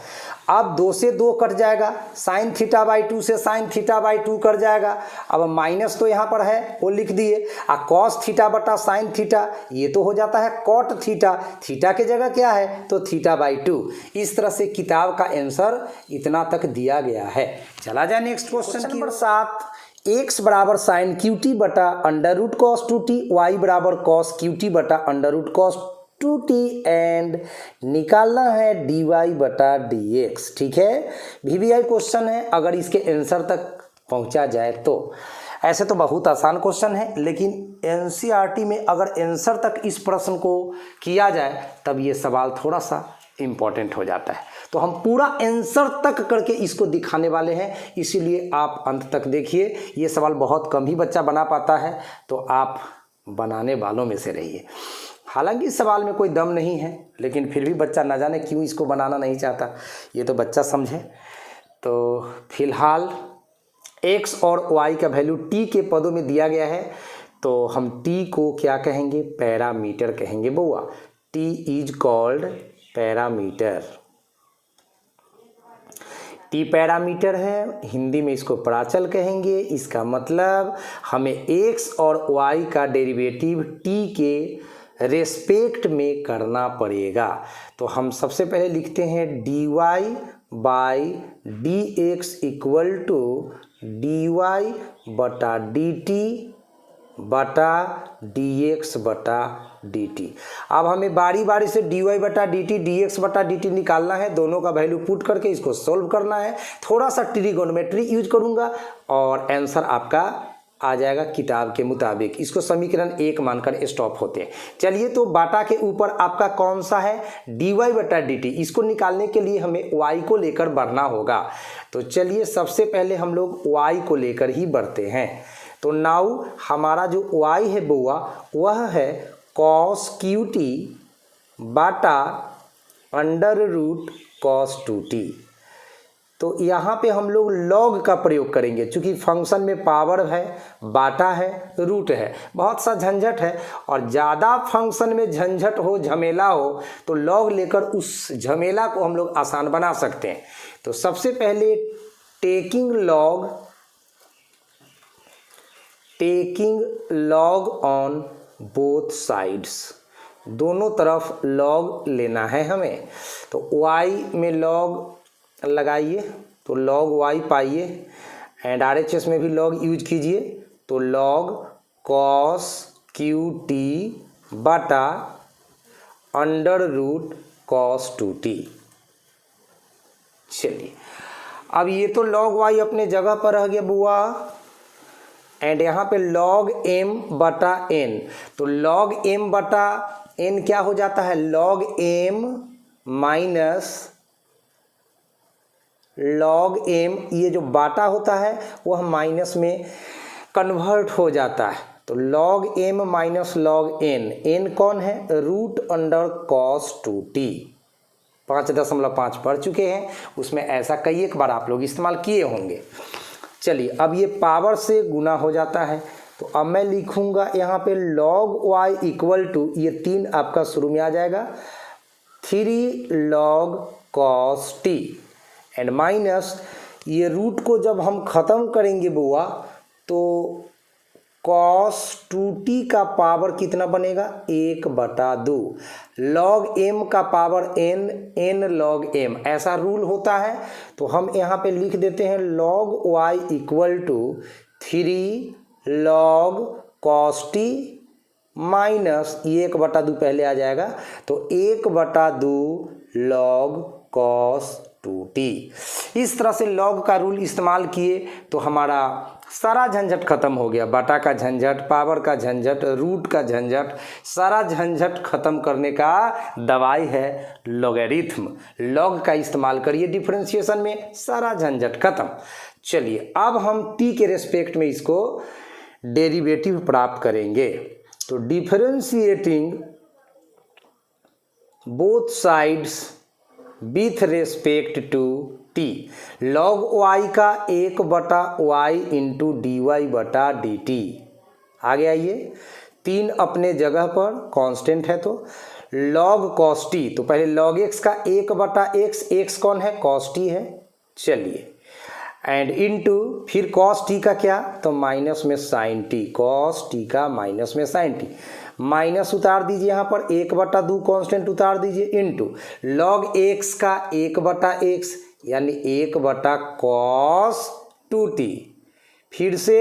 अब 2 से 2 कट जाएगा, साइन थीटा बाई 2 से साइन थीटा बाई 2 कट जाएगा। अब माइनस तो यहाँ पर है वो लिख दिए, और कॉस थीटा बटा साइन थीटा ये तो हो जाता है कॉट थीटा, थीटा के जगह क्या है तो थीटा बाई 2। इस तरह से किताब का आंसर इतना तक दिया गया है। चला जाए नेक्स्ट क्वेश्चन नंबर 7। x बराबर साइन क्यू टी बटा under root cos 2t, y बराबर कॉस क्यू टी बटा under root cos 2t and निकालना है dy बटा dx, ठीक है। VBI क्वेश्चन है, अगर इसके आंसर तक पहुंचा जाए तो। ऐसे तो बहुत आसान क्वेश्चन है, लेकिन NCERT में अगर आंसर तक इस प्रश्न को किया जाए तब ये सवाल थोड़ा सा इम्पॉर्टेंट हो जाता है। तो हम पूरा आंसर तक करके इसको दिखाने वाले हैं, इसीलिए आप अंत तक देखिए। ये सवाल बहुत कम ही बच्चा बना पाता है, तो आप बनाने वालों में से रहिए। हालांकि इस सवाल में कोई दम नहीं है, लेकिन फिर भी बच्चा न जाने क्यों इसको बनाना नहीं चाहता, ये तो बच्चा समझे। तो फिलहाल x और y का वैल्यू t के पदों में दिया गया है, तो हम t को क्या कहेंगे, पैरामीटर कहेंगे बुआ। t is called parameter, t parameter है, हिंदी में इसको प्राचल कहेंगे। इसका मतलब हमें x और y का डेरिवेटिव t के रेस्पेक्ट में करना पड़ेगा। तो हम सबसे पहले लिखते हैं dy by dx equal to dy बटा dt बटा dx बटा dt। अब हमें बारी बारी से dy बटा dt dx बटा dt निकालना है, दोनों का वैल्यू पुट करके इसको सॉल्व करना है। थोड़ा सा ट्रिगोनोमेट्री यूज करूंगा और आंसर आपका आ जाएगा किताब के मुताबिक। इसको समीकरण 1 मानकर स्टॉप होते हैं। चलिए, तो बाटा के ऊपर आपका कौन सा है, dy बटा dt। इसको निकालने के लिए हमें y को लेकर बढ़ना होगा। तो चलिए, सबसे पहले हम लोग y को लेकर ही बढ़ते हैं। तो नाउ हमारा जो y है बुआ, वह है cos qt बाटा अंडर रूट cos 2t। तो यहाँ पे हम लोग लॉग का प्रयोग करेंगे, क्योंकि फंक्शन में पावर है, बाटा है, रूट है, बहुत सा झंझट है। और ज़्यादा फंक्शन में झंझट हो, झमेला हो, तो लॉग लेकर उस झमेला को हम लोग आसान बना सकते हैं। तो सबसे पहले taking log on both sides, दोनों तरफ लॉग लेना है हमें। तो y में लॉग लगाइए तो log y पाइए, एंड RHS में भी log यूज कीजिए। तो log cos qt बटा अंडर रूट cos 2t। चलिए, अब ये तो log y अपने जगह पर रह गया बुआ, एंड यहाँ पे log m बटा n। तो log m बटा n क्या हो जाता है, log m minus log m, ये जो बाटा होता है वह माइनस में कन्वर्ट हो जाता है। तो log m minus log n कौन है, रूट अंडर cos 2t। 5.5 पढ़ चुके हैं, उसमें ऐसा कई एक बार आप लोग इस्तेमाल किए होंगे। चलिए, अब ये पावर से गुना हो जाता है। तो अब मैं लिखूंगा यहाँ पे log y इक्वल टू, ये 3 आपका शुरू में आ जाएगा, 3 log cos t, and minus ये रूट को जब हम ख़त्म करेंगे बुआ, तो cos 2t का पावर कितना बनेगा, 1/2। log m का पावर n log m, ऐसा रूल होता है। तो हम यहाँ पे लिख देते हैं log y equal to 3 log cos t minus 1/2 पहले आ जाएगा, तो 1/2 log cos 2t। इस तरह से log का रूल इस्तेमाल किए तो हमारा सारा झंझट खत्म हो गया। बाटा का झंझट, पावर का झंझट, रूट का झंझट, सारा झंझट खत्म करने का दवाई है लॉगरिथम। log का इस्तेमाल करिए डिफरेंशिएशन में, सारा झंझट खत्म। चलिए, अब हम t के रेस्पेक्ट में इसको डेरिवेटिव प्राप्त करेंगे। तो differentiating both sides with respect to t, log y का 1/y इंटू dy बटा dt। आगे आइए, 3 अपने जगह पर कांस्टेंट है, तो log cos t, तो पहले log x का 1/x, x कौन है, cos t है। चलिए, एंड इंटू फिर cos t का क्या, तो माइनस में sin t, cos t का माइनस में sin t, माइनस उतार दीजिए यहाँ पर, 1/2 कांस्टेंट उतार दीजिए, इंटू log x का 1/x यानी 1/cos 2t, फिर से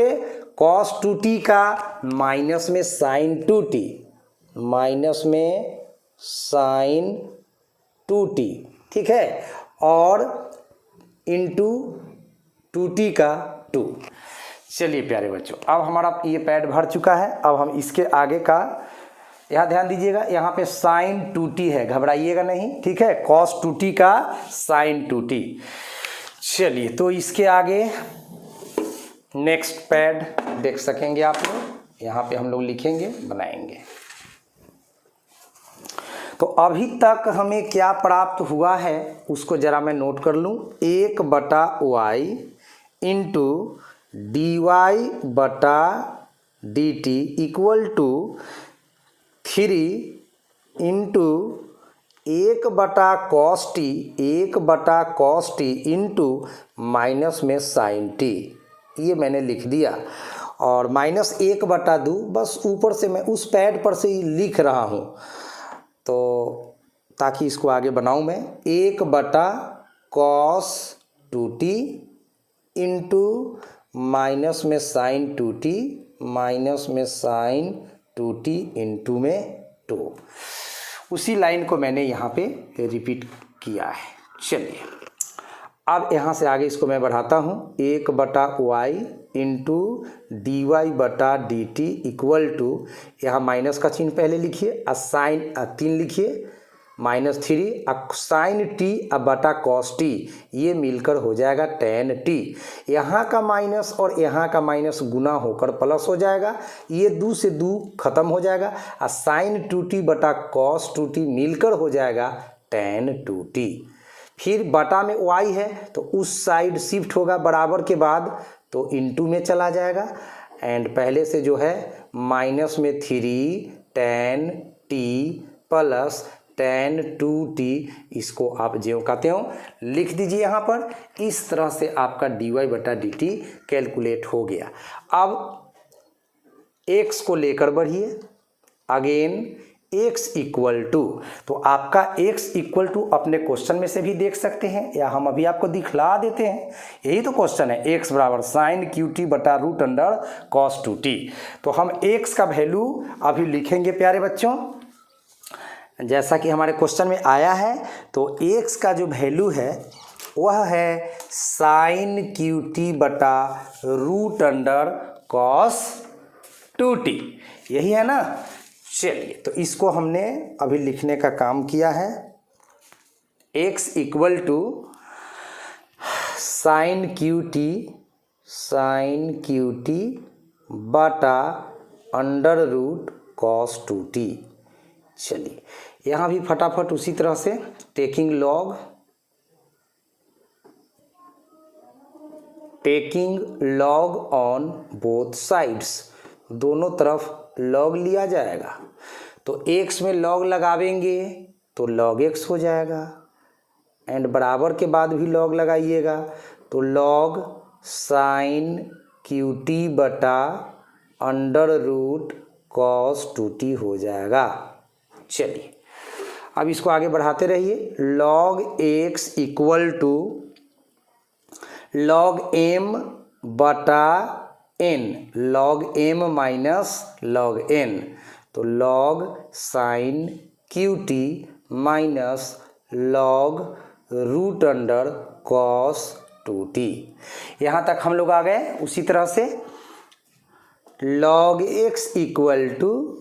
cos 2t का माइनस में sin 2t, माइनस में sin 2t, ठीक है, और इंटू 2t का 2। चलिए प्यारे बच्चों, अब हमारा ये पैड भर चुका है। अब हम इसके आगे का, यहाँ ध्यान दीजिएगा, यहाँ पे sin 2t है, घबराइएगा नहीं, ठीक है, cos 2t का sin 2t। चलिए, तो इसके आगे नेक्स्ट पैड देख सकेंगे आप लोग, यहाँ पे हम लोग लिखेंगे, बनाएंगे। तो अभी तक हमें क्या प्राप्त हुआ है उसको जरा मैं नोट कर लूँ, 1/y इंटू dy बटा dt equal to 3 into 1/cos t into minus में sin t, ये मैंने लिख दिया। और माइनस 1/2 बस ऊपर से मैं उस पैड पर से ही लिख रहा हूँ, तो ताकि इसको आगे बनाऊँ मैं, 1/cos 2t इंटू माइनस में sin 2t माइनस में साइन 2t इंटू में 2। उसी लाइन को मैंने यहाँ पे रिपीट किया है। चलिए अब यहाँ से आगे इसको मैं बढ़ाता हूँ। 1/y इंटू dy बटा डी टी इक्वल टू, यहाँ माइनस का चिन्ह पहले लिखिए, साइन 3 लिखिए, -3 साइन टी बटा कॉस टी, ये मिलकर हो जाएगा tan t। यहाँ का माइनस और यहाँ का माइनस गुना होकर प्लस हो जाएगा, ये 2 से 2 खत्म हो जाएगा, साइन 2t बटा कॉस 2t मिलकर हो जाएगा tan 2t। फिर बटा में y है तो उस साइड शिफ्ट होगा बराबर के बाद, तो इनटू में चला जाएगा, एंड पहले से जो है माइनस में 3 tan t plus tan 2t, इसको आप ज्यों कहते हो लिख दीजिए यहाँ पर। इस तरह से आपका dy बटा डी टी कैलकुलेट हो गया। अब x को लेकर बढ़िए, अगेन x इक्वल टू, तो आपका x इक्वल टू अपने क्वेश्चन में से भी देख सकते हैं, या हम अभी आपको दिखला देते हैं, यही तो क्वेश्चन है, x बराबर साइन क्यू टी बटा रूट अंडर कॉस 2t। तो हम x का वैल्यू अभी लिखेंगे प्यारे बच्चों, जैसा कि हमारे क्वेश्चन में आया है। तो x का जो वैल्यू है वह है साइन क्यू टी बटा रूट अंडर कॉस 2t, यही है ना। चलिए तो इसको हमने अभी लिखने का काम किया है। x equal to sine cube t बटा अंडर रूट कॉस 2t। चलिए यहाँ भी फटाफट उसी तरह से taking log on both sides, दोनों तरफ लॉग लिया जाएगा। तो x में लॉग लगावेंगे तो लॉग x हो जाएगा, एंड बराबर के बाद भी लॉग लगाइएगा तो लॉग साइन क्यू टी बटा अंडर रूट कॉस 2t हो जाएगा। चलिए अब इसको आगे बढ़ाते रहिए। Log x equal to log m बटा n, log m minus log n, तो log sine cube t minus log root under cos 2t। यहाँ तक हम लोग आ गए। उसी तरह से लॉग x इक्वल टू,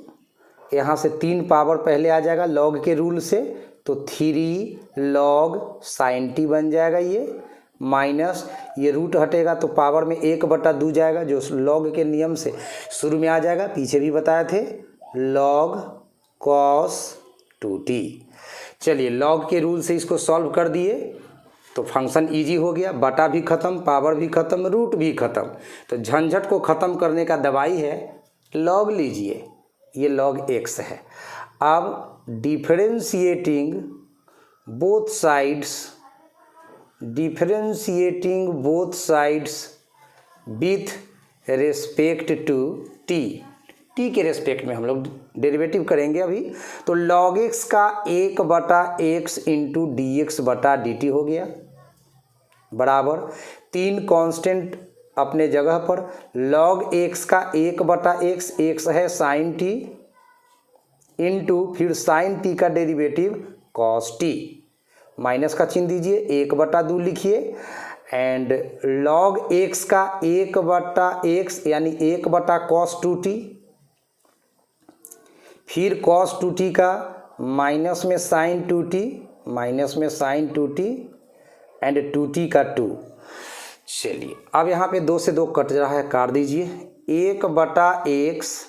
यहाँ से 3 पावर पहले आ जाएगा लॉग के रूल से, तो 3 लॉग साइन टी बन जाएगा, ये माइनस ये रूट हटेगा तो पावर में 1/2 जाएगा, जो लॉग के नियम से शुरू में आ जाएगा, पीछे भी बताए थे, लॉग कॉस 2t। चलिए लॉग के रूल से इसको सॉल्व कर दिए तो फंक्शन इजी हो गया, बटा भी ख़त्म, पावर भी ख़त्म, रूट भी ख़त्म। तो झंझट को ख़त्म करने का दवाई है लॉग लीजिए, ये लॉग x है। अब differentiating both sides with respect to t के रेस्पेक्ट में हम लोग डेरिवेटिव करेंगे अभी। तो log x का 1/x इंटू डी एक्स बटा डी टी हो गया, बराबर 3 कांस्टेंट अपने जगह पर, log x का 1/x, x है साइन टी, इंटू फिर साइन टी का डेरिवेटिव कॉस टी, माइनस का चिन्ह दीजिए, 1/2 लिखिए, एंड log x का 1/x यानी 1/cos 2t, फिर cos 2t का माइनस में साइन 2t एंड 2t का 2। चलिए अब यहाँ पे 2 से 2 कट रहा है, काट दीजिए, 1/x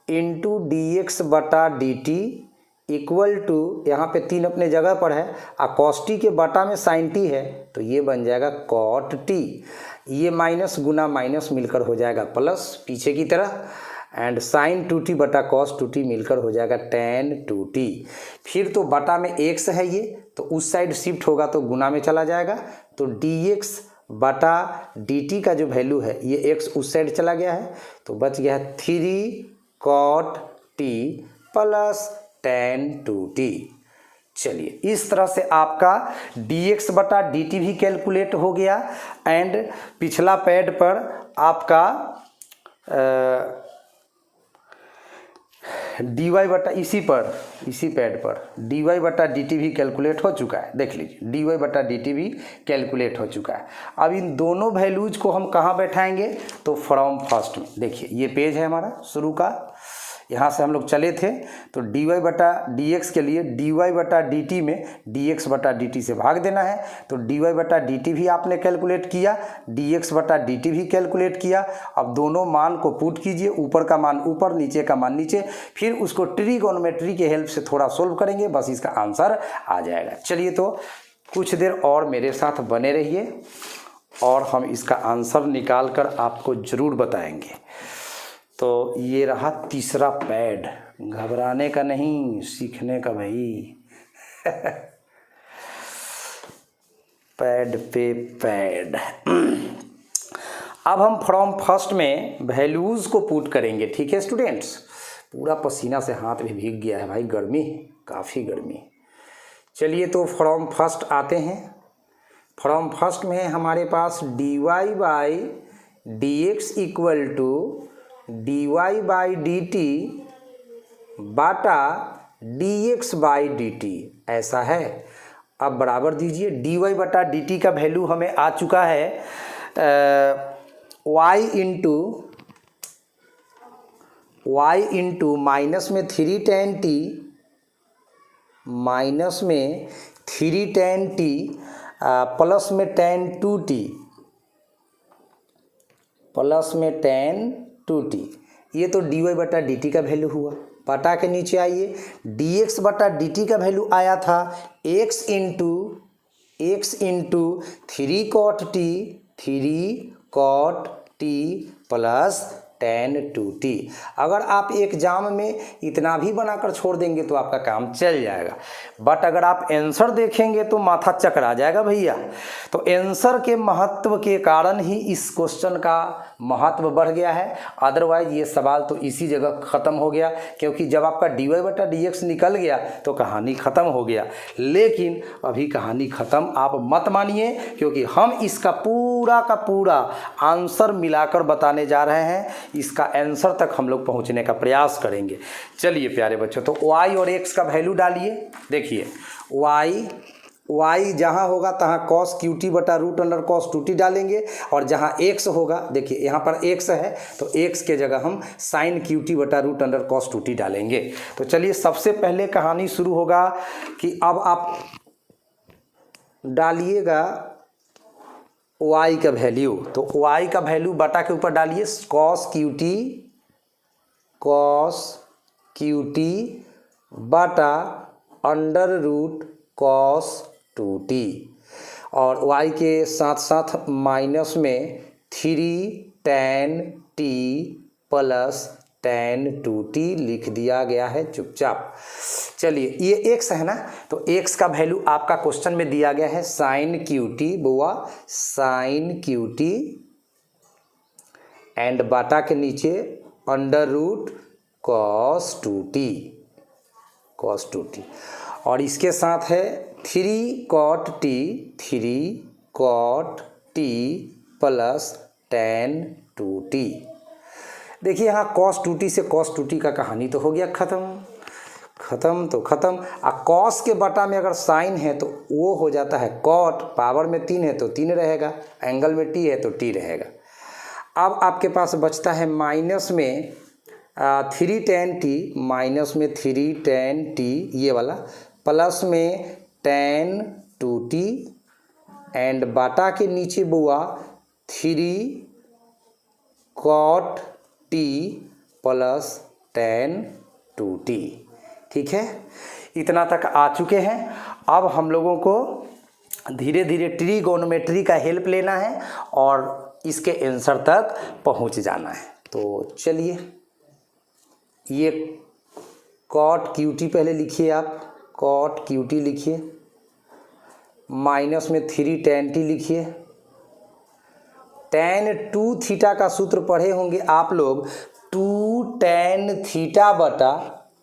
इंटू डी एक्स बटा डी टी इक्वल टू, यहाँ पे 3 अपने जगह पर है, कॉस टी के बटा में साइन टी है तो ये बन जाएगा कॉट टी, ये माइनस गुना माइनस मिलकर हो जाएगा प्लस पीछे की तरह, एंड साइन 2t बटा कॉस 2t मिलकर हो जाएगा tan 2t। फिर तो बटा में x है, ये तो उस साइड शिफ्ट होगा तो गुना में चला जाएगा, तो dx बटा dt का जो वैल्यू है ये x उस साइड चला गया है तो बच गया है 3 cot t plus tan 2t। चलिए इस तरह से आपका dx बटा dt भी कैलकुलेट हो गया, एंड पिछला पैड पर आपका डी वाई बटा इसी पैड पर डी वाई बटा डी टी भी कैलकुलेट हो चुका है। देख लीजिए डी वाई बटा डी टी भी कैलकुलेट हो चुका है। अब इन दोनों वैल्यूज को हम कहाँ बैठाएंगे, तो फ्रॉम फर्स्ट में। देखिए ये पेज है हमारा शुरू का, यहाँ से हम लोग चले थे तो डी वाई बटा डी एक्स के लिए डी वाई बटा डी टी में डी एक्स बटा डी टी से भाग देना है। तो डी वाई बटा डी टी भी आपने कैलकुलेट किया, डी एक्स बटा डी टी भी कैलकुलेट किया। अब दोनों मान को पुट कीजिए, ऊपर का मान ऊपर, नीचे का मान नीचे, फिर उसको ट्रिगोनोमेट्री के हेल्प से थोड़ा सोल्व करेंगे, बस इसका आंसर आ जाएगा। चलिए तो कुछ देर और मेरे साथ बने रहिए और हम इसका आंसर निकाल कर आपको ज़रूर बताएंगे। तो ये रहा तीसरा पैड, घबराने का नहीं, सीखने का भाई। पैड पे पैड। अब हम फ्रॉम फर्स्ट में वैल्यूज़ को पुट करेंगे, ठीक है स्टूडेंट्स। पूरा पसीना से हाथ भी भीग गया है भाई, गर्मी, काफ़ी गर्मी। चलिए तो फ्रॉम फर्स्ट आते हैं। फ्रॉम फर्स्ट में हमारे पास d y by d x equal to d y by d t बाटा d x by d t, ऐसा है। अब बराबर दीजिए, डी वाई बटा डी टी का वैल्यू हमें आ चुका है y इंटू माइनस में 3 tan t, माइनस में 3 tan t प्लस में tan 2t, प्लस में tan 2t। ये तो dy बटा dt का वैल्यू हुआ। बटा के नीचे आइए, dx बटा dt का वैल्यू आया था x into 3 cot t plus tan 2t। अगर आप एग्जाम में इतना भी बनाकर छोड़ देंगे तो आपका काम चल जाएगा, बट अगर आप आंसर देखेंगे तो माथा चकरा जाएगा भैया। तो आंसर के महत्व के कारण ही इस क्वेश्चन का महत्व बढ़ गया है, अदरवाइज ये सवाल तो इसी जगह ख़त्म हो गया, क्योंकि जब आपका डी वाई बटा डी एक्स निकल गया तो कहानी ख़त्म हो गया। लेकिन अभी कहानी ख़त्म आप मत मानिए, क्योंकि हम इसका पूरा का पूरा आंसर मिलाकर बताने जा रहे हैं। इसका आंसर तक हम लोग पहुंचने का प्रयास करेंगे। चलिए प्यारे बच्चों, तो y और x का वैल्यू डालिए। देखिए y जहाँ होगा तहाँ cos QT बटा रूट अंडर cos 2t डालेंगे, और जहाँ x होगा, देखिए यहाँ पर x है तो x के जगह हम sin QT बटा रूट अंडर cos 2t डालेंगे। तो चलिए सबसे पहले कहानी शुरू होगा कि अब आप डालिएगा y का वैल्यू। तो y का वैल्यू बटा के ऊपर डालिए cos QT बटा अंडर रूट cos 2t, और y के साथ साथ माइनस में 3 tan t plus tan 2t लिख दिया गया है चुपचाप। चलिए ये x है ना, तो x का वैल्यू आपका क्वेश्चन में दिया गया है sin QT, बुआ sin QT एंड बाटा के नीचे अंडर रूट cos 2t, और इसके साथ है 3 cot t plus tan 2t। देखिए यहाँ cos 2t से cos 2t का कहानी तो हो गया ख़त्म तो ख़त्म। cos के बटा में अगर साइन है तो वो हो जाता है cot, पावर में 3 है तो 3 रहेगा, एंगल में t है तो t रहेगा। अब आपके पास बचता है माइनस में 3 tan t, माइनस में 3 tan t ये वाला, प्लस में tan 2t एंड बाटा के नीचे बुआ 3 cot t plus tan 2t। ठीक है, इतना तक आ चुके हैं। अब हम लोगों को धीरे धीरे ट्रिगोनोमेट्री का हेल्प लेना है और इसके आंसर तक पहुंच जाना है। तो चलिए ये cot QT पहले लिखिए, आप cot QT लिखिए, माइनस में 3 tan t लिखिए। tan 2 थीटा का सूत्र पढ़े होंगे आप लोग, 2 tan थीटा बटा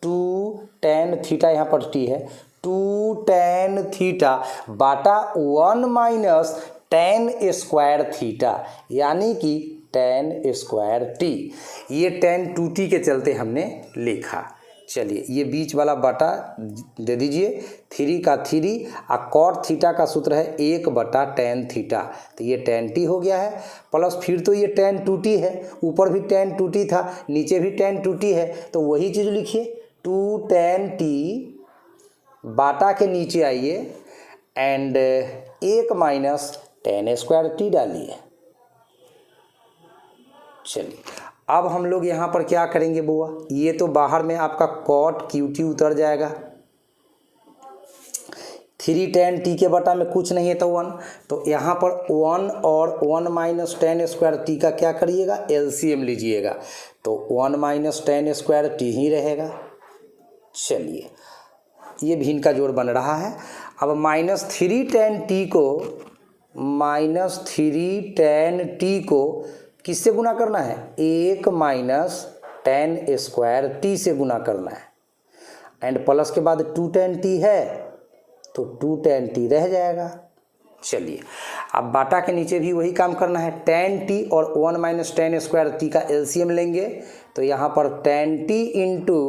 2 tan थीटा, यहाँ पर t है, 2 tan थीटा बाटा 1 माइनस tan स्क्वायर थीटा, यानी कि टेन स्क्वायर टी। ये टेन 2t के चलते हमने लिखा। चलिए ये बीच वाला बटा दे दीजिए, 3 का 3 और कॉट थीटा का सूत्र है 1/tan थीटा, तो ये tan t हो गया है। प्लस फिर तो ये tan 2t है, ऊपर भी tan 2t था, नीचे भी tan 2t है, तो वही चीज़ लिखिए 2tan t, बाटा के नीचे आइए एंड 1 - tan स्क्वायर t डालिए। चलिए अब हम लोग यहाँ पर क्या करेंगे बुआ, ये तो बाहर में आपका cot QT उतर जाएगा, 3 tan t के बटा में कुछ नहीं है तो 1, तो यहाँ पर 1 और 1 - tan स्क्वायर t का क्या करिएगा, LCM लीजिएगा, तो 1 - tan स्क्वायर t ही रहेगा। चलिए ये भी इनका जोड़ बन रहा है। अब -3 tan t को -3 tan t को किससे गुना करना है, 1 - tan स्क्वायर t से गुना करना है, एंड प्लस के बाद 2 tan t है तो 2 tan t रह जाएगा। चलिए अब बाटा के नीचे भी वही काम करना है, tan t और 1 - tan स्क्वायर t का LCM लेंगे, तो यहाँ पर tan t into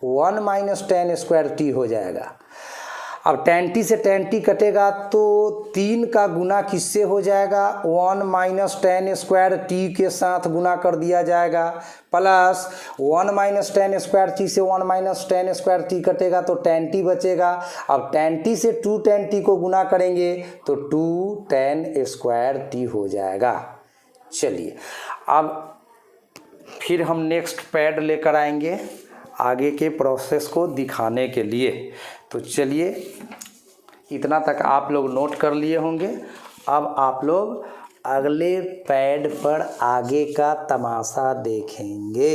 1 - tan square t हो जाएगा। अब tan t से tan t कटेगा तो 3 का गुना किससे हो जाएगा, 1 - tan स्क्वायर t के साथ गुना कर दिया जाएगा, प्लस 1 - tan स्क्वायर t से 1 - tan स्क्वायर t कटेगा तो tan t बचेगा। अब tan t से 2 tan t को गुना करेंगे तो 2 tan स्क्वायर t हो जाएगा। चलिए अब फिर हम नेक्स्ट पैड लेकर आएंगे आगे के प्रोसेस को दिखाने के लिए। तो चलिए इतना तक आप लोग नोट कर लिए होंगे, अब आप लोग अगले पैड पर आगे का तमाशा देखेंगे।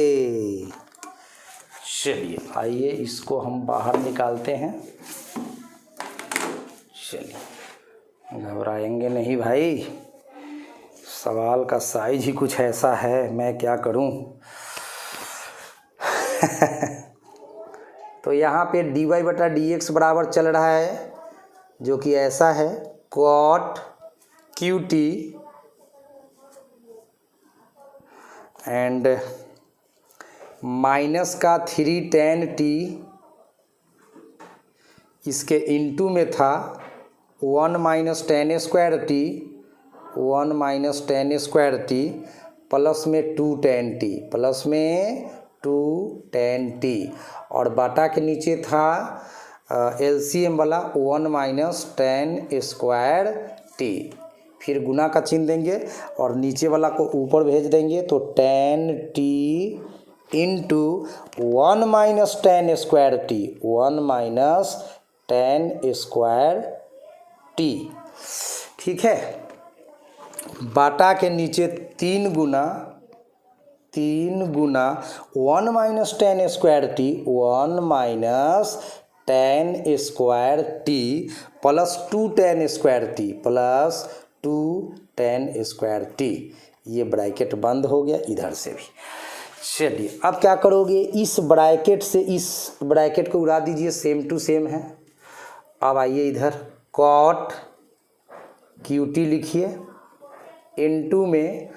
चलिए आइए इसको हम बाहर निकालते हैं। चलिए घबराएंगे नहीं भाई, सवाल का साइज ही कुछ ऐसा है, मैं क्या करूं। तो यहाँ पे dy/dx बराबर चल रहा है जो कि ऐसा है, cot QT एंड माइनस का 3 tan t, इसके इनटू में था 1 - tan square t, 1 - tan square t, plus में 2 tan t, प्लस में 2 tan t, और बाटा के नीचे था LCM वाला 1 - tan स्क्वायर t, फिर गुना का चिन्ह देंगे और नीचे वाला को ऊपर भेज देंगे, तो tan t into 1 - tan square t, 1 - tan square t, ठीक है। बाटा के नीचे 3 गुना 1 - tan square t, 1 - tan square t, plus 2 tan square t, plus 2 tan square t। ये ब्रैकेट बंद हो गया इधर से भी। चलिए अब क्या करोगे, इस ब्रैकेट से इस ब्रैकेट को उड़ा दीजिए, सेम टू सेम है। अब आइए इधर cot QT लिखिए, इनटू में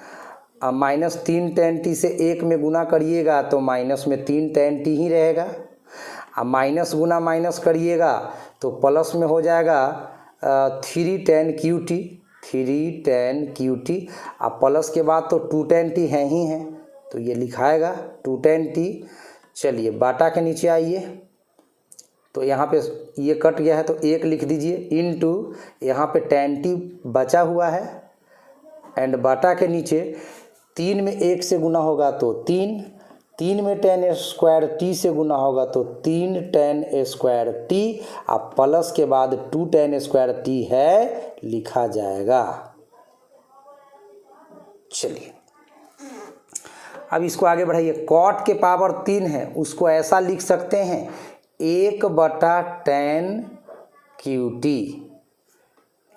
-3 tan t से 1 में गुना करिएगा तो माइनस में 3 tan t ही रहेगा, अब माइनस गुना माइनस करिएगा तो प्लस में हो जाएगा 3 tan QT, 3 tan QT, अब प्लस के बाद तो 2 tan t है ही है तो ये लिखाएगा 2 tan t। चलिए बाटा के नीचे आइए, तो यहाँ पे ये कट गया है तो 1 लिख दीजिए, इनटू यहाँ पे tan t बचा हुआ है, एंड बाटा के नीचे 3 में 1 से गुना होगा तो 3, 3 में tan स्क्वायर t से गुना होगा तो 3 tan स्क्वायर t, अब प्लस के बाद 2 tan स्क्वायर t है लिखा जाएगा। चलिए अब इसको आगे बढ़ाइए, cot के पावर 3 है उसको ऐसा लिख सकते हैं 1/tan QT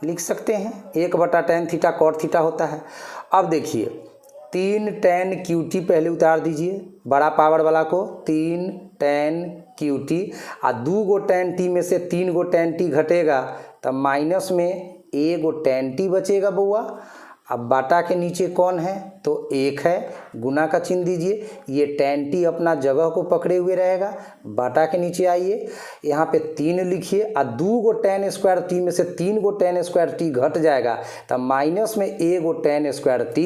लिख सकते हैं, 1/tan थीटा cot थीटा होता है। अब देखिए 3 tan QT पहले उतार दीजिए बड़ा पावर वाला को, 3 tan QT, और 2 गो tan t में से 3 गो tan t घटेगा तब माइनस में 1 गो tan t बचेगा बउआ, अब बाटा के नीचे कौन है, तो 1 है, गुना का चिन्ह दीजिए, ये tan t अपना जगह को पकड़े हुए रहेगा। बाटा के नीचे आइए, यहाँ पे 3 लिखिए और 2 गो tan स्क्वायर t में से 3 गो tan स्क्वायर t घट जाएगा, तब माइनस में 1 गो tan स्क्वायर t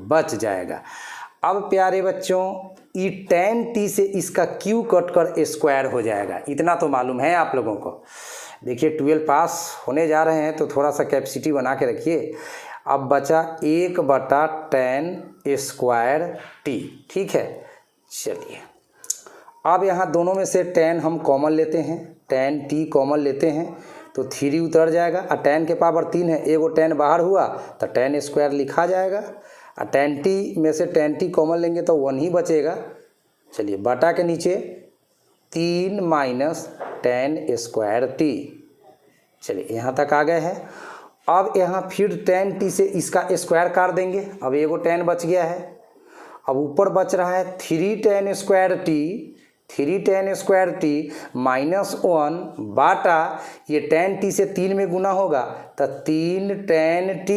बच जाएगा। अब प्यारे बच्चों, ये tan t से इसका q कट कर स्क्वायर हो जाएगा, इतना तो मालूम है आप लोगों को। देखिए 12 पास होने जा रहे हैं तो थोड़ा सा कैपेसिटी बना के रखिए। अब बचा 1/tan स्क्वायर टी, ठीक है। चलिए अब यहाँ दोनों में से tan हम कॉमन लेते हैं, tan t कॉमन लेते हैं तो 3 उतर जाएगा और tan के पावर 3 है, एगो tan बाहर हुआ तो tan स्क्वायर लिखा जाएगा और tan t में से tan t कॉमन लेंगे तो 1 ही बचेगा। चलिए बाटा के नीचे 3 माइनस tan स्क्वायर टी। चलिए यहाँ तक आ गए हैं। अब यहाँ फिर tan t से इसका स्क्वायर काट देंगे, अब एगो tan बच गया है। अब ऊपर बच रहा है 3 tan स्क्वायर टी माइनस 1 बाटा ये tan t से 3 में गुना होगा तो 3 tan t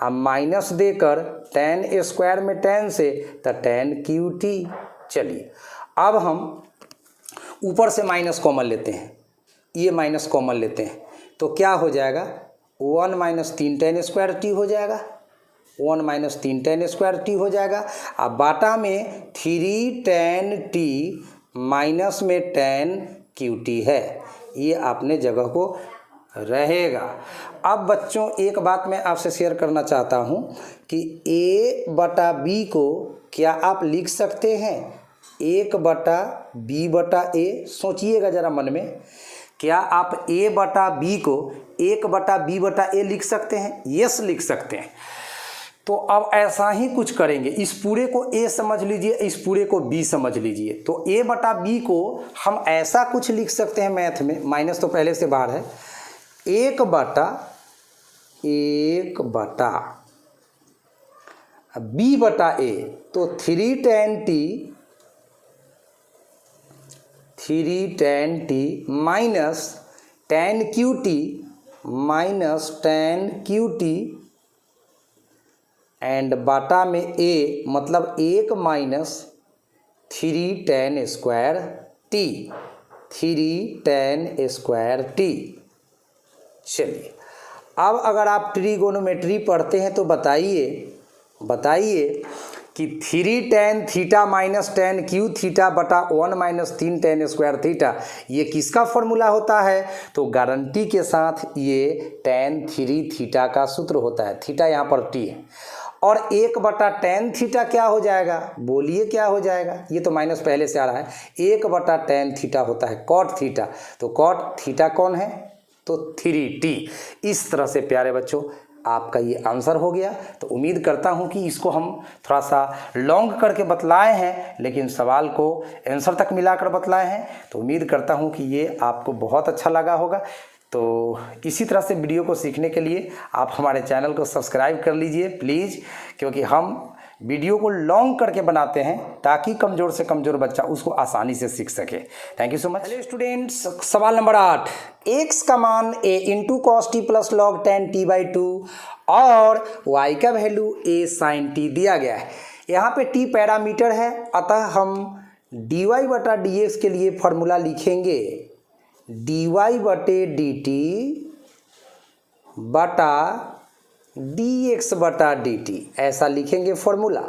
अब माइनस देकर tan स्क्वायर में tan से तो tan qt। चलिए अब हम ऊपर से माइनस कॉमन लेते हैं, ये माइनस कॉमन लेते हैं तो क्या हो जाएगा, 1 माइनस 3 tan स्क्वायर टी हो जाएगा, 1 माइनस 3 tan स्क्वायर टी हो जाएगा। अब बाटा में 3 tan t माइनस में tan qt है, ये अपने जगह को रहेगा। अब बच्चों एक बात मैं आपसे शेयर करना चाहता हूँ कि a/b को क्या आप लिख सकते हैं 1/b/a? सोचिएगा ज़रा मन में, क्या आप a/b को 1/b/a लिख सकते हैं? यस लिख सकते हैं। तो अब ऐसा ही कुछ करेंगे, इस पूरे को a समझ लीजिए, इस पूरे को b समझ लीजिए। तो a/b को हम ऐसा कुछ लिख सकते हैं मैथ में, माइनस तो पहले से बाहर है, 1/b/a तो 3 tan t minus tan qt and बाटा में a मतलब 1 माइनस 3 tan स्क्वायर t। चलिए अब अगर आप ट्रिगोनोमेट्री पढ़ते हैं तो बताइए कि 3 tan theta minus tan q theta बटा 1 माइनस 3 tan स्क्वायर थीटा, ये किसका फॉर्मूला होता है? तो गारंटी के साथ ये tan 3 थीटा का सूत्र होता है। थीटा यहाँ पर t है और 1/tan थीटा क्या हो जाएगा, बोलिए क्या हो जाएगा? ये तो माइनस पहले से आ रहा है, 1/tan थीटा होता है cot थीटा, तो cot थीटा कौन है? तो 3t। इस तरह से प्यारे बच्चों आपका ये आंसर हो गया। तो उम्मीद करता हूँ कि इसको हम थोड़ा सा लॉन्ग करके बतलाए हैं, लेकिन सवाल को आंसर तक मिलाकर बतलाए हैं। तो उम्मीद करता हूँ कि ये आपको बहुत अच्छा लगा होगा। तो इसी तरह से वीडियो को सीखने के लिए आप हमारे चैनल को सब्सक्राइब कर लीजिए प्लीज़, क्योंकि हम वीडियो को लॉन्ग करके बनाते हैं ताकि कमज़ोर से कमज़ोर बच्चा उसको आसानी से सीख सके। Thank you so much. Hello students, सवाल नंबर 8, x का मान a into cos T plus log tan t/2 और y का वैल्यू a sin t दिया गया है। यहाँ पे t पैरामीटर है, अतः हम dy/dx के लिए फॉर्मूला लिखेंगे dy/dt बटा dx/dt, ऐसा लिखेंगे फॉर्मूला।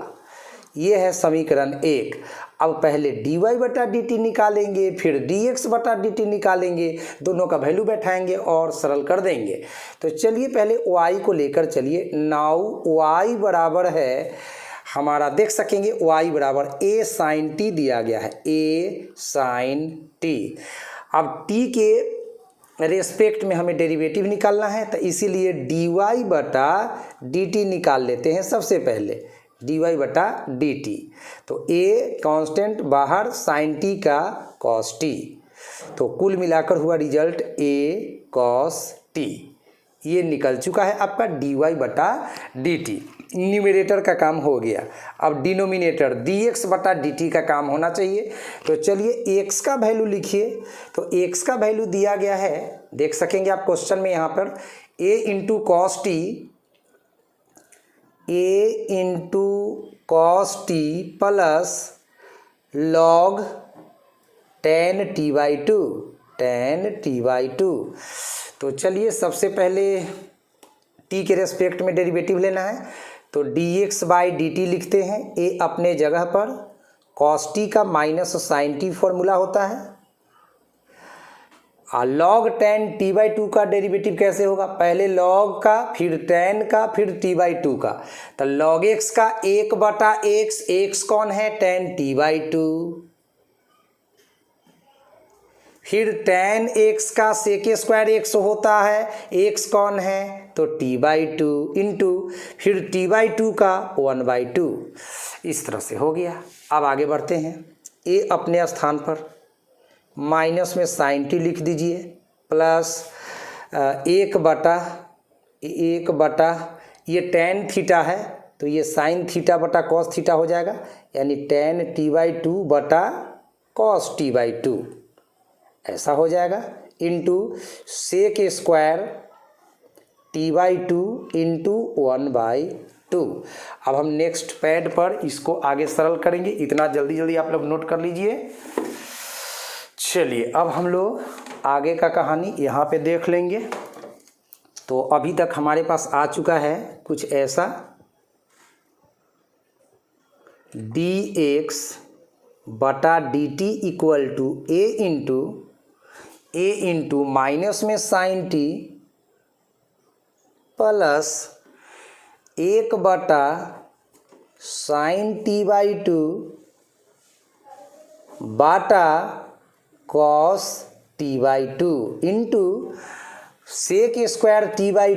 ये है समीकरण 1। अब पहले dy/dt निकालेंगे, फिर dx/dt निकालेंगे, दोनों का वैल्यू बैठाएंगे और सरल कर देंगे। तो चलिए पहले y को लेकर चलिए। नाउ y बराबर है हमारा, देख सकेंगे y बराबर a sin t दिया गया है, a sin t। अब t के रेस्पेक्ट में हमें डेरिवेटिव निकालना है, तो इसीलिए dy/dt निकाल लेते हैं सबसे पहले, dy/dt। तो a कांस्टेंट बाहर, sin t का cos t, तो कुल मिलाकर हुआ रिजल्ट a cos t। ये निकल चुका है आपका dy/dt। न्यूमरेटर का काम हो गया। अब डिनोमिनेटर dx/dt का काम होना चाहिए। तो चलिए x का वैल्यू लिखिए। तो x का वैल्यू दिया गया है, देख सकेंगे आप क्वेश्चन में, यहाँ पर a into cos T A into cos T plus log ten t by to. तो चलिए सबसे पहले टी के रेस्पेक्ट में डेरिवेटिव लेना है, तो dx बाई डी टी लिखते हैं। ए अपने जगह पर, कॉस टी का माइनस साइन टी फॉर्मूला होता है। Log ten t by to का डेरिवेटिव कैसे होगा, पहले लॉग का, फिर टेन का, फिर टी बाई टू का। तो लॉग एक्स का 1/x, एक्स कौन है, टेन टी बाई टू। फिर टेन एक्स का सेक स्क्वायर एक्स होता है, एक्स कौन है, तो टी बाई टू इंटू फिर टी बाई टू का 1/2। इस तरह से हो गया। अब आगे बढ़ते हैं। ए अपने स्थान पर माइनस में साइन टी लिख दीजिए प्लस 1/, ये टेन थीटा है तो ये साइन थीटा बटा कॉस थीटा हो जाएगा, यानी टेन टी बाई टू बटा कॉस टी बाई टू, ऐसा हो जाएगा। Into sec square t by two into 1/2। अब हम नेक्स्ट पैड पर इसको आगे सरल करेंगे, इतना जल्दी आप लोग नोट कर लीजिए। चलिए अब हम लोग आगे का कहानी यहाँ पे देख लेंगे। तो अभी तक हमारे पास आ चुका है कुछ ऐसा, dx बटा d t equal to a into minus में sine t plus 1/sin t by two बाटा cos t by two into sec square t by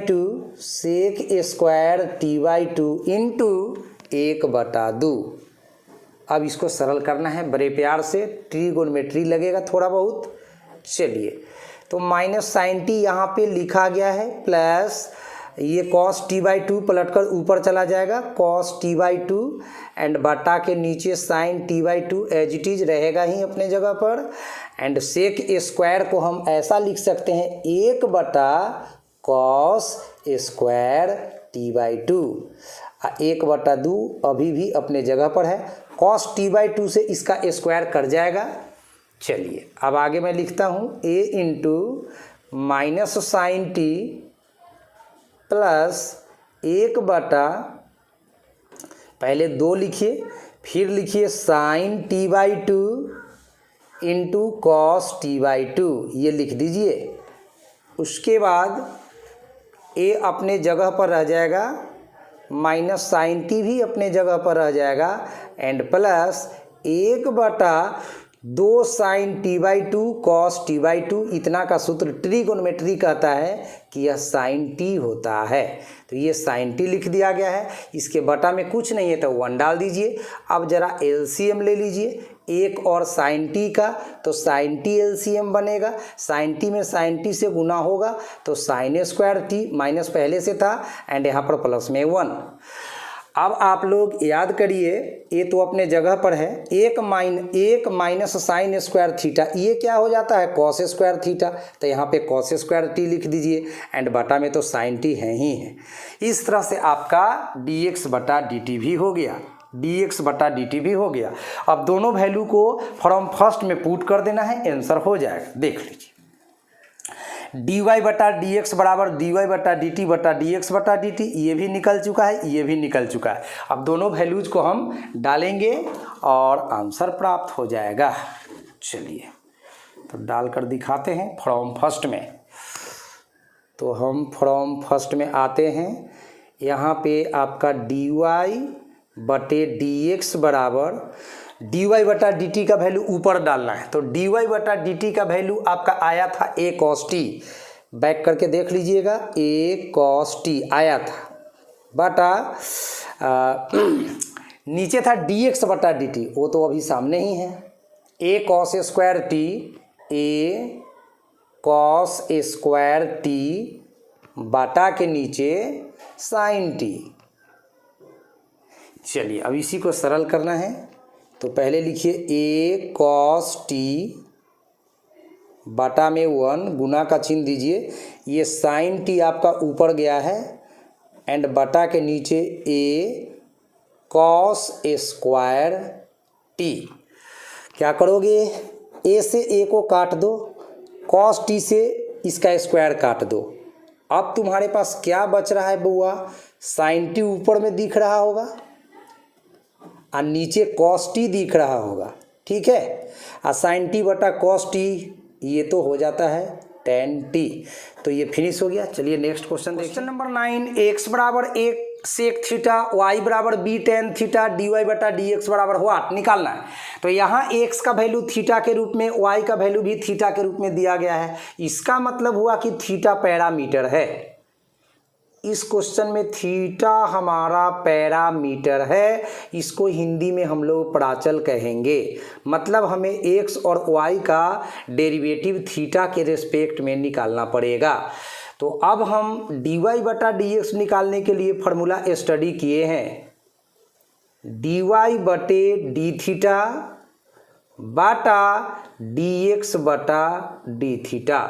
two into 1/2। अब इसको सरल करना है बड़े प्यार से, ट्रिगोनोमेट्री लगेगा थोड़ा बहुत। चलिए तो माइनस साइन टी यहाँ पे लिखा गया है, प्लस ये कॉस टी बाई टू पलट कर ऊपर चला जाएगा, cos t by two and बटा के नीचे sine t by two as it is रहेगा ही अपने जगह पर। एंड सेक स्क्वायर को हम ऐसा लिख सकते हैं 1/cos square t by to, 1/2 अभी भी अपने जगह पर है, कॉस टी बाई टू से इसका स्क्वायर कट जाएगा। चलिए अब आगे मैं लिखता हूँ a into minus sine t plus 1/, पहले 2 लिखिए, फिर लिखिए sine t by two into cos t by two, ये लिख दीजिए। उसके बाद ए अपने जगह पर रह जाएगा, माइनस साइन टी भी अपने जगह पर रह जाएगा, and plus 1/2 sine t by two cos t by two. इतना का सूत्र ट्रिगोनोमेट्री कहता है कि यह साइन टी होता है, तो ये साइन टी लिख दिया गया है। इसके बटा में कुछ नहीं है तो 1 डाल दीजिए। अब जरा एलसीएम ले लीजिए, 1 और साइन टी का, तो साइन टी एलसीएम बनेगा, साइन टी में साइन टी से गुना होगा तो साइन स्क्वायर टी, माइनस पहले से था एंड यहाँ पर प्लस में 1। अब आप लोग याद करिए, ये तो अपने जगह पर है, 1 माइनस साइन स्क्वायर थीटा, ये क्या हो जाता है कॉस स्क्वायर थीटा, तो यहाँ पे कॉस स्क्वायर टी लिख दीजिए एंड बटा में तो साइन टी है ही है। इस तरह से आपका dx बटा dt भी हो गया, dx बटा dt भी हो गया। अब दोनों वैल्यू को फ्रॉम फर्स्ट में पुट कर देना है, आंसर हो जाएगा। देख लीजिए dy बटा dx बराबर dy बटा dt बटा dx बटा dt, ये भी निकल चुका है, ये भी निकल चुका है। अब दोनों वैल्यूज को हम डालेंगे और आंसर प्राप्त हो जाएगा। चलिए तो डालकर दिखाते हैं फ्रॉम फर्स्ट में। तो हम फ्रॉम फर्स्ट में आते हैं, यहाँ पे आपका dy बटे dx बराबर dy बटा dt का वैल्यू ऊपर डालना है, तो dy बटा dt का वैल्यू आपका आया था a cos t, बैक करके देख लीजिएगा, a cos t आया था, बटा नीचे था dx बटा dt, वो तो अभी सामने ही है, a cos square t, a cos square t बटा के नीचे साइन t। चलिए अब इसी को सरल करना है, तो पहले लिखिए a cos t बटा में 1, गुना का चिन्ह दीजिए, ये साइन t आपका ऊपर गया है एंड बटा के नीचे ए कॉस स्क्वायर टी। क्या करोगे, ए से ए को काट दो, कॉस टी से इसका स्क्वायर काट दो। अब तुम्हारे पास क्या बच रहा है बउआ, साइन टी ऊपर में दिख रहा होगा और नीचे कॉस टी दिख रहा होगा, ठीक है। और साइन टी बटा कॉस टी ये तो हो जाता है टेन टी। तो ये फिनिश हो गया। चलिए नेक्स्ट क्वेश्चन देखिए। क्वेश्चन नंबर 9, एक्स बराबर एक सेक थीटा, वाई बराबर b tan theta, d y बटा डी एक्स बराबर व्हाट निकालना है। तो यहाँ एक्स का वैल्यू थीटा के रूप में, वाई का वैल्यू भी थीटा के रूप में दिया गया है। इसका मतलब हुआ कि थीटा पैरामीटर है। इस क्वेश्चन में थीटा हमारा पैरामीटर है। इसको हिंदी में हम लोग प्राचल कहेंगे। मतलब हमें एक्स और वाई का डेरिवेटिव थीटा के रिस्पेक्ट में निकालना पड़ेगा। तो अब हम डी वाई बटा डी एक्स निकालने के लिए फॉर्मूला स्टडी किए हैं। डी वाई बटे डी थीटा बाटा डी एक्स बटा डी थीटा।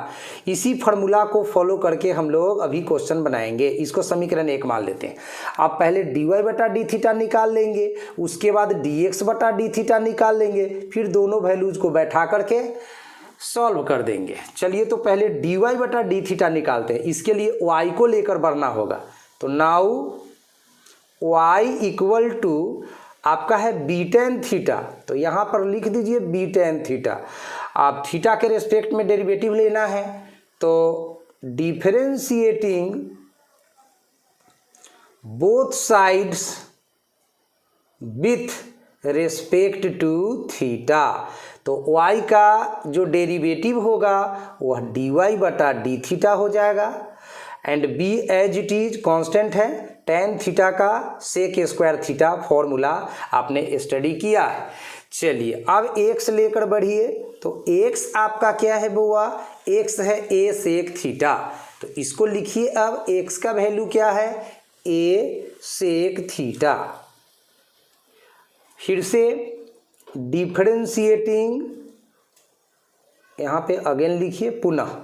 इसी फॉर्मूला को फॉलो करके हम लोग अभी क्वेश्चन बनाएंगे। इसको समीकरण 1 मान लेते हैं। आप पहले डी वाई बटा डी थीटा निकाल लेंगे, उसके बाद डी एक्स बटा डी थीटा निकाल लेंगे, फिर दोनों वैल्यूज को बैठा करके सॉल्व कर देंगे। चलिए तो पहले डी वाई बटा डी थीटा निकालते हैं। इसके लिए वाई को लेकर बढ़ना होगा। तो नाउ वाई इक्वल टू आपका है बी टेन थीटा। तो यहाँ पर लिख दीजिए बी टेन थीटा। आप थीटा के रेस्पेक्ट में डेरिवेटिव लेना है, तो differentiating both sides with respect to theta. तो y का जो डेरिवेटिव होगा वह डी वाई बटा डी थीटा हो जाएगा। And b as it is constant है, टेन थीटा का सेक स्क्वायर थीटा फॉर्मूला आपने स्टडी किया है। चलिए अब x लेकर बढ़िए। तो x आपका क्या है बुआ, x है a सेक थीटा। तो इसको लिखिए। अब x का वैल्यू क्या है, a सेक थीटा। फिर से डिफरेंशिएटिंग, यहाँ पे अगेन लिखिए पुनः,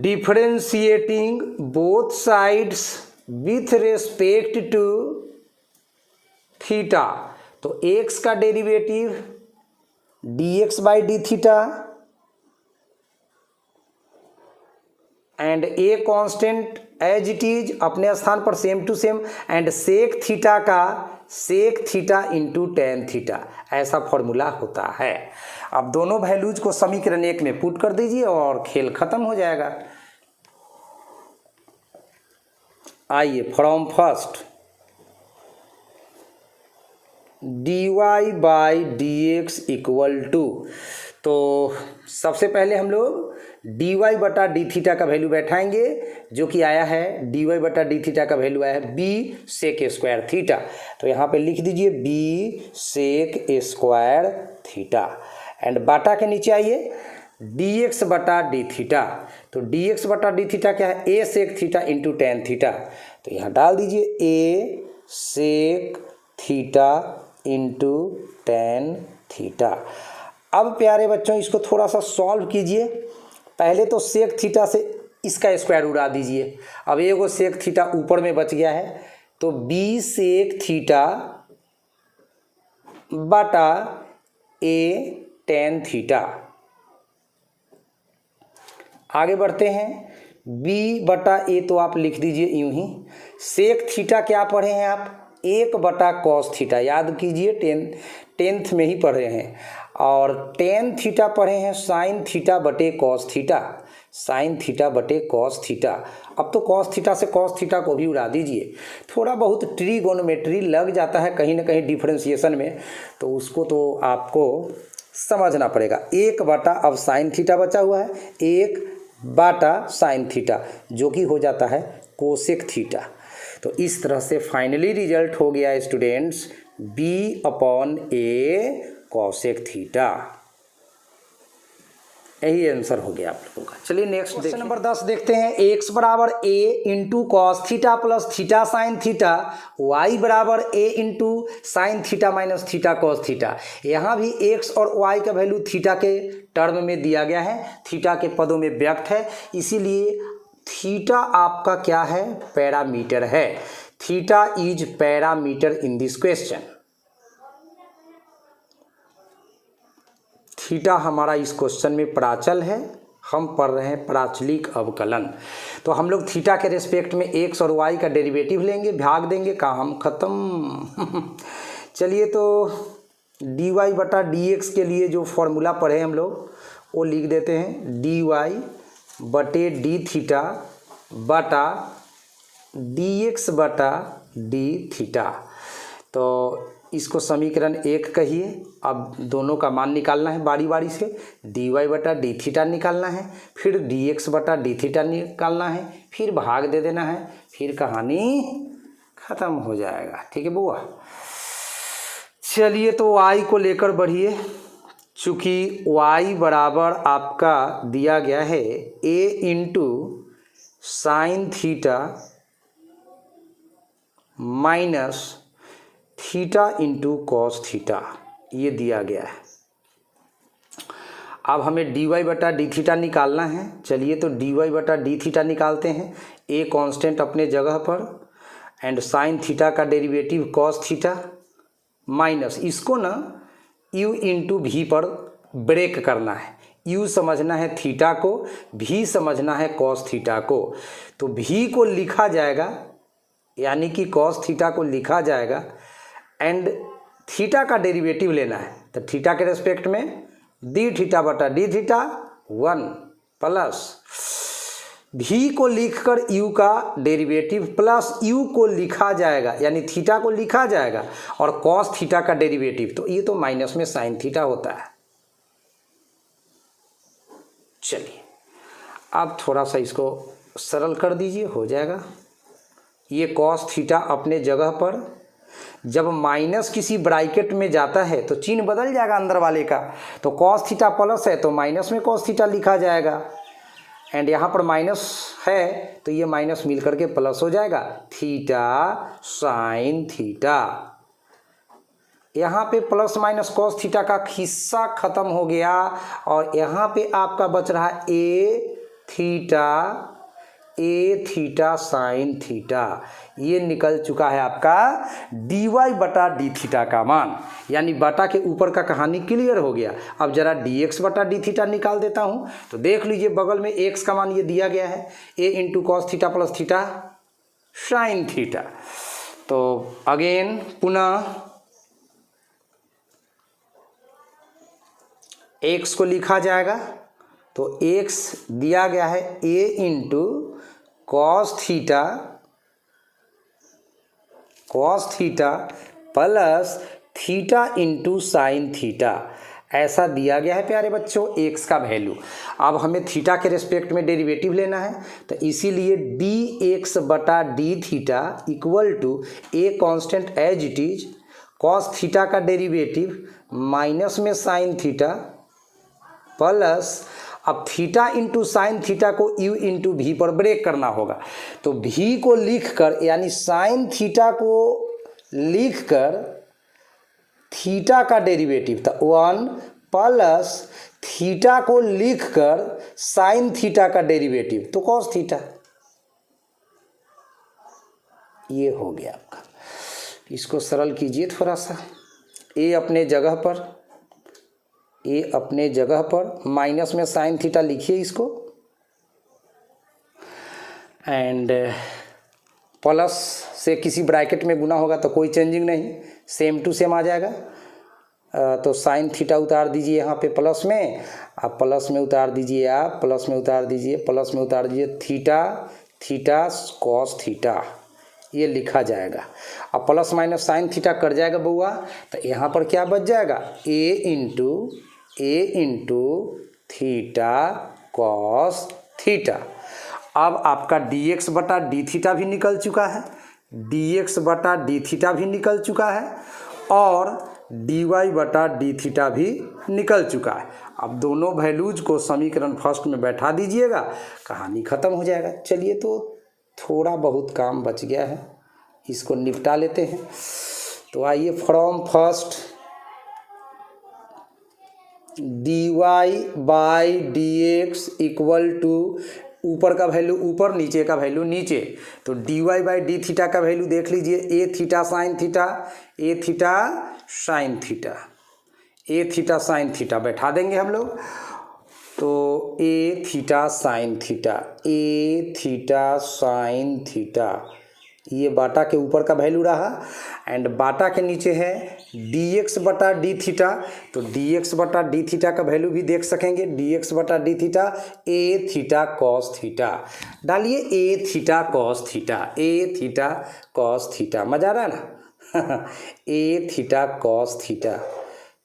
differentiating both sides with respect to theta. तो x का derivative dx by d theta and a constant as it is अपने स्थान पर same to same, and sec theta का sec theta into tan theta, ऐसा formula होता है। अब दोनों वैल्यूज को समीकरण 1 में पुट कर दीजिए और खेल खत्म हो जाएगा। आइए from first, d y by d x equal to, तो सबसे पहले हम लोग डी वाई बटा डी थीटा का वैल्यू बैठाएंगे, जो कि आया है डी वाई बटा डी थीटा का वैल्यू आया है बी सेक स्क्वायर थीटा। तो यहाँ पे लिख दीजिए b sec square theta and बाटा के नीचे आइए डी एक्स बटा डी थीटा। तो डी एक्स बटा डी थीटा क्या है, a sec theta into tan theta. तो यहाँ डाल दीजिए a sec theta into tan theta. अब प्यारे बच्चों इसको थोड़ा सा सॉल्व कीजिए। पहले तो सेक थीटा से इसका स्क्वायर उड़ा दीजिए। अब एगो सेक थीटा ऊपर में बच गया है, तो बी सेक थीटा बटा ए टेन थीटा। आगे बढ़ते हैं, बी बटा ए तो आप लिख दीजिए यूं ही। सेक थीटा क्या पढ़े हैं आप, 1 बटा कॉस थीटा, याद कीजिए टेंथ में ही पढ़े हैं। और टेन थीटा पढ़े हैं साइन थीटा बटे कॉस थीटा, साइन थीटा बटे कॉस थीटा। अब तो कॉस थीटा से कॉस थीटा को भी उड़ा दीजिए। थोड़ा बहुत ट्रिगोनोमेट्री लग जाता है कहीं ना कहीं डिफरेंशिएशन में, तो उसको तो आपको समझना पड़ेगा। 1 बटा, अब साइन थीटा बचा हुआ है, 1 बटा साइन थीटा, जो कि हो जाता है कोसेक थीटा। तो इस तरह से फाइनली रिजल्ट हो गया स्टूडेंट्स बी अपॉन ए कॉसेक थीटा। यही आंसर हो गया आप लोगों का। चलिए नेक्स्ट क्वेश्चन नंबर 10 देखते हैं। x बराबर a into cos theta plus theta sine theta, y बराबर a into sine theta minus theta cos theta. यहाँ भी x और y का वैल्यू थीटा के टर्म में दिया गया है, थीटा के पदों में व्यक्त है, इसीलिए थीटा आपका क्या है, पैरामीटर है। Theta is parameter in this question. Theta हमारा इस क्वेश्चन में प्राचल है, हम पढ़ रहे हैं प्राचलिक अवकलन। तो हम लोग थीटा के रेस्पेक्ट में एक्स और वाई का डेरिवेटिव लेंगे, भाग देंगे, काम खत्म। चलिए तो डी वाई बटा डी एक्स के लिए जो फॉर्मूला पढ़े हम लोग वो लिख देते हैं, डी वाई बटे डी थीटा बटा डी एक्स बटा डी थीटा। तो इसको समीकरण 1 कहिए। अब दोनों का मान निकालना है बारी बारी से। डी वाई बटा डी थीटा निकालना है, फिर डी एक्स बटा डी थीटा निकालना है, फिर भाग दे देना है, फिर कहानी ख़त्म हो जाएगा। ठीक है बुआ। चलिए तो y को लेकर बढ़िए। चूँकि y बराबर आपका दिया गया है a into sine theta minus theta into cos theta, ये दिया गया है। अब हमें डी वाई बटा डी थीटा निकालना है। चलिए तो डी वाई बटा डी थीटा निकालते हैं। ए कांस्टेंट अपने जगह पर एंड साइन थीटा का डेरिवेटिव कॉस थीटा माइनस इसको ना यू इंटू भी पर ब्रेक करना है। यू समझना है थीटा को, भी समझना है कॉस थीटा को। तो भी को लिखा जाएगा यानी कि कॉस थीटा को लिखा जाएगा एंड थीटा का डेरिवेटिव लेना है। तो थीटा के रेस्पेक्ट में डी थीटा बटा डी थीटा 1 प्लस भी को लिखकर यू का डेरिवेटिव प्लस यू को लिखा जाएगा यानी थीटा को लिखा जाएगा और कॉस थीटा का डेरिवेटिव, तो ये तो माइनस में साइन थीटा होता है। चलिए अब थोड़ा सा इसको सरल कर दीजिए, हो जाएगा। ये कॉस थीटा अपने जगह पर, जब माइनस किसी ब्रैकेट में जाता है तो चिन्ह बदल जाएगा अंदर वाले का। तो कॉस थीटा प्लस है तो माइनस में कॉस थीटा लिखा जाएगा एंड यहाँ पर माइनस है तो ये माइनस मिल करके प्लस हो जाएगा, थीटा साइन थीटा। यहाँ पे प्लस माइनस कॉस थीटा का हिस्सा खत्म हो गया और यहाँ पे आपका बच रहा ए थीटा साइन थीटा। ये निकल चुका है आपका डी वाई बटा डी थीटा का मान, यानी बटा के ऊपर का कहानी क्लियर हो गया। अब जरा डी एक्स बटा डी थीटा निकाल देता हूँ। तो देख लीजिए बगल में एक्स का मान ये दिया गया है, a into cos theta plus theta sine theta. तो अगेन पुनः एक्स को लिखा जाएगा। तो एक्स दिया गया है a into cos theta plus theta into sine theta, ऐसा दिया गया है प्यारे बच्चों एक्स का वैल्यू। अब हमें थीटा के रेस्पेक्ट में डेरिवेटिव लेना है, तो इसीलिए डी एक्स बटा d theta equal to a constant as it is cos theta का डेरिवेटिव माइनस में साइन थीटा प्लस अब थीटा इंटू साइन थीटा को यू इंटू भी पर ब्रेक करना होगा। तो भी को लिखकर यानी साइन थीटा को लिखकर थीटा का डेरिवेटिव था 1 प्लस थीटा को लिखकर साइन थीटा का डेरिवेटिव तो कॉस थीटा। ये हो गया आपका। इसको सरल कीजिए थोड़ा सा। ए अपने जगह पर माइनस में साइन थीटा लिखिए इसको एंड प्लस से किसी ब्रैकेट में गुना होगा तो कोई चेंजिंग नहीं, सेम टू सेम आ जाएगा। तो साइन थीटा उतार दीजिए यहाँ पे प्लस में, आप प्लस में उतार दीजिए, आप प्लस में उतार दीजिए, प्लस में उतार दीजिए थीटा कॉस थीटा, ये लिखा जाएगा। अब प्लस माइनस साइन थीटा कर जाएगा बउआ, तो यहाँ पर क्या बच जाएगा ए इंटू थीटा कॉस थीटा। अब आपका डी एक्स बटा डी थीटा भी निकल चुका है, डी एक्स बटा डी थीटा भी निकल चुका है और डी वाई बटा डी थीटा भी निकल चुका है। अब दोनों वैल्यूज को समीकरण फर्स्ट में बैठा दीजिएगा, कहानी ख़त्म हो जाएगा। चलिए तो थोड़ा बहुत काम बच गया है, इसको निपटा लेते हैं। तो आइए from first dy by d x equal to ऊपर का वैल्यू ऊपर, नीचे का वैल्यू नीचे। तो dy बाई डी थीटा का वैल्यू देख लीजिए, ए थीटा साइन थीटा, ए थीटा साइन थीटा, ए थीटा साइन थीटा बैठा देंगे हम लोग। तो ए थीटा साइन थीटा, ए थीटा साइन थीटा, ये बाटा के ऊपर का वैल्यू रहा, एंड बाटा के नीचे है dx बटा डी थीटा। तो dx बटा डी थीटा का वैल्यू भी देख सकेंगे, dx बटा डी थीटा, ए थीटा कॉस थीटा। डालिए ए थीटा कॉस थीटा, ए थीटा कॉस थीटा, मजा आ रहा है ना ए थीटा कॉस थीटा।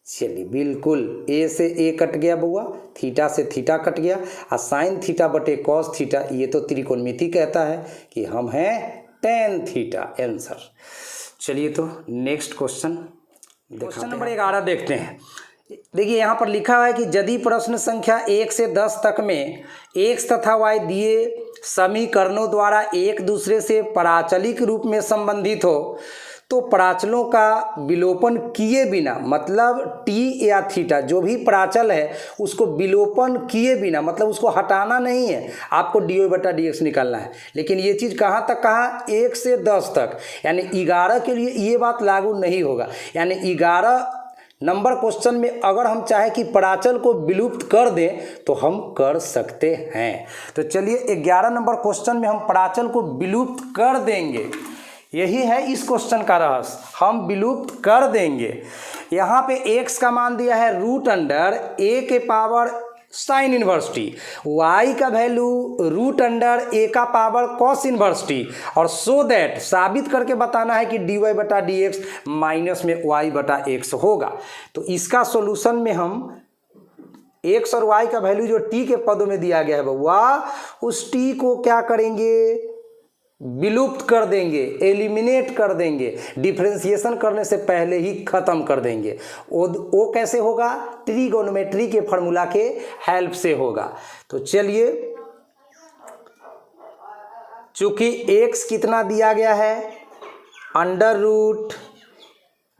चलिए बिल्कुल, ए से ए कट गया बुआ, थीटा से थीटा कट गया, और साइन थीटा बटे कॉस थीटा, ये तो त्रिकोणमिति कहता है कि हम हैं tan थीटा आंसर। चलिए तो नेक्स्ट क्वेश्चन नंबर 11 देखते हैं। देखिए यहाँ पर लिखा है कि यदि प्रश्न संख्या 1 से 10 तक में x तथा y दिए समीकरणों द्वारा एक दूसरे से प्राचलिक रूप में संबंधित हो तो प्राचलों का विलोपन किए बिना, मतलब t या थीटा जो भी प्राचल है उसको विलोपन किए बिना, मतलब उसको हटाना नहीं है, आपको dy बटा dx निकालना है। लेकिन ये चीज़ कहाँ तक कहा, 1 से 10 तक, यानी 11 के लिए ये बात लागू नहीं होगा। यानी 11 नंबर क्वेश्चन में अगर हम चाहें कि प्राचल को विलुप्त कर दें तो हम कर सकते हैं। तो चलिए 11 नंबर क्वेश्चन में हम प्राचल को विलुप्त कर देंगे, यही है इस क्वेश्चन का रहस्य, हम विलुप्त कर देंगे। यहाँ पे x का मान दिया है रूट अंडर a के power sine inverse T, y का वैल्यू रूट अंडर a का पावर कॉस इनवर्स टी, और सो दैट साबित करके बताना है कि dy बटा डी एक्स माइनस में y बटा x होगा। तो इसका सॉल्यूशन में हम x और y का वैल्यू जो t के पदों में दिया गया है बउआ, उस t को क्या करेंगे, विलुप्त कर देंगे, एलिमिनेट कर देंगे, डिफरेंशिएशन करने से पहले ही खत्म कर देंगे। वो कैसे होगा, ट्रिगोनोमेट्री के फार्मूला के हेल्प से होगा। तो चलिए, चूंकि x कितना दिया गया है, अंडर रूट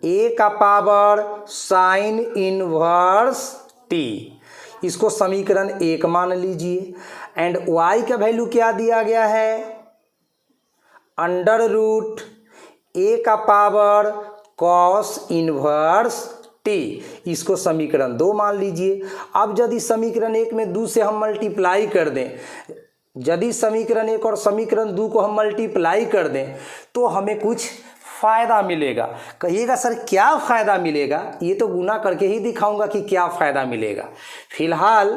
a का पावर साइन इनवर्स t, इसको समीकरण 1 मान लीजिए, एंड y का वैल्यू क्या दिया गया है, अंडर रूट a का पावर कॉस इनवर्स t, इसको समीकरण 2 मान लीजिए। अब यदि समीकरण 1 में 2 से हम मल्टीप्लाई कर दें, यदि समीकरण 1 और समीकरण 2 को हम मल्टीप्लाई कर दें तो हमें कुछ फ़ायदा मिलेगा। कहिएगा सर क्या फ़ायदा मिलेगा, ये तो गुना करके ही दिखाऊंगा कि क्या फ़ायदा मिलेगा। फिलहाल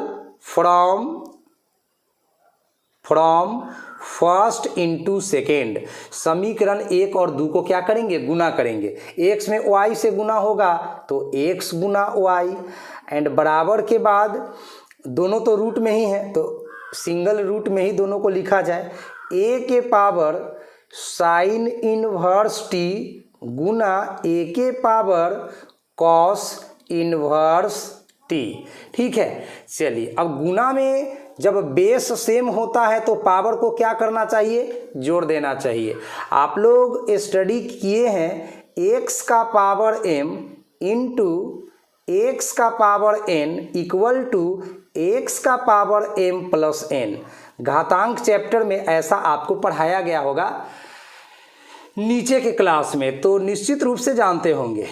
फ्रॉम फर्स्ट इंटू सेकेंड, समीकरण 1 और 2 को क्या करेंगे, गुना करेंगे। x में y से गुना होगा तो x गुना y, एंड बराबर के बाद दोनों तो रूट में ही है तो सिंगल रूट में ही दोनों को लिखा जाए, a के power sine inverse t Guna a के पावर कॉस इनवर्स t। ठीक है, चलिए अब गुना में जब बेस सेम होता है तो पावर को क्या करना चाहिए, जोड़ देना चाहिए। आप लोग स्टडी किए हैं x का पावर m इंटू x का power n equal to x का पावर m प्लस n। घातांक चैप्टर में ऐसा आपको पढ़ाया गया होगा नीचे के क्लास में, तो निश्चित रूप से जानते होंगे।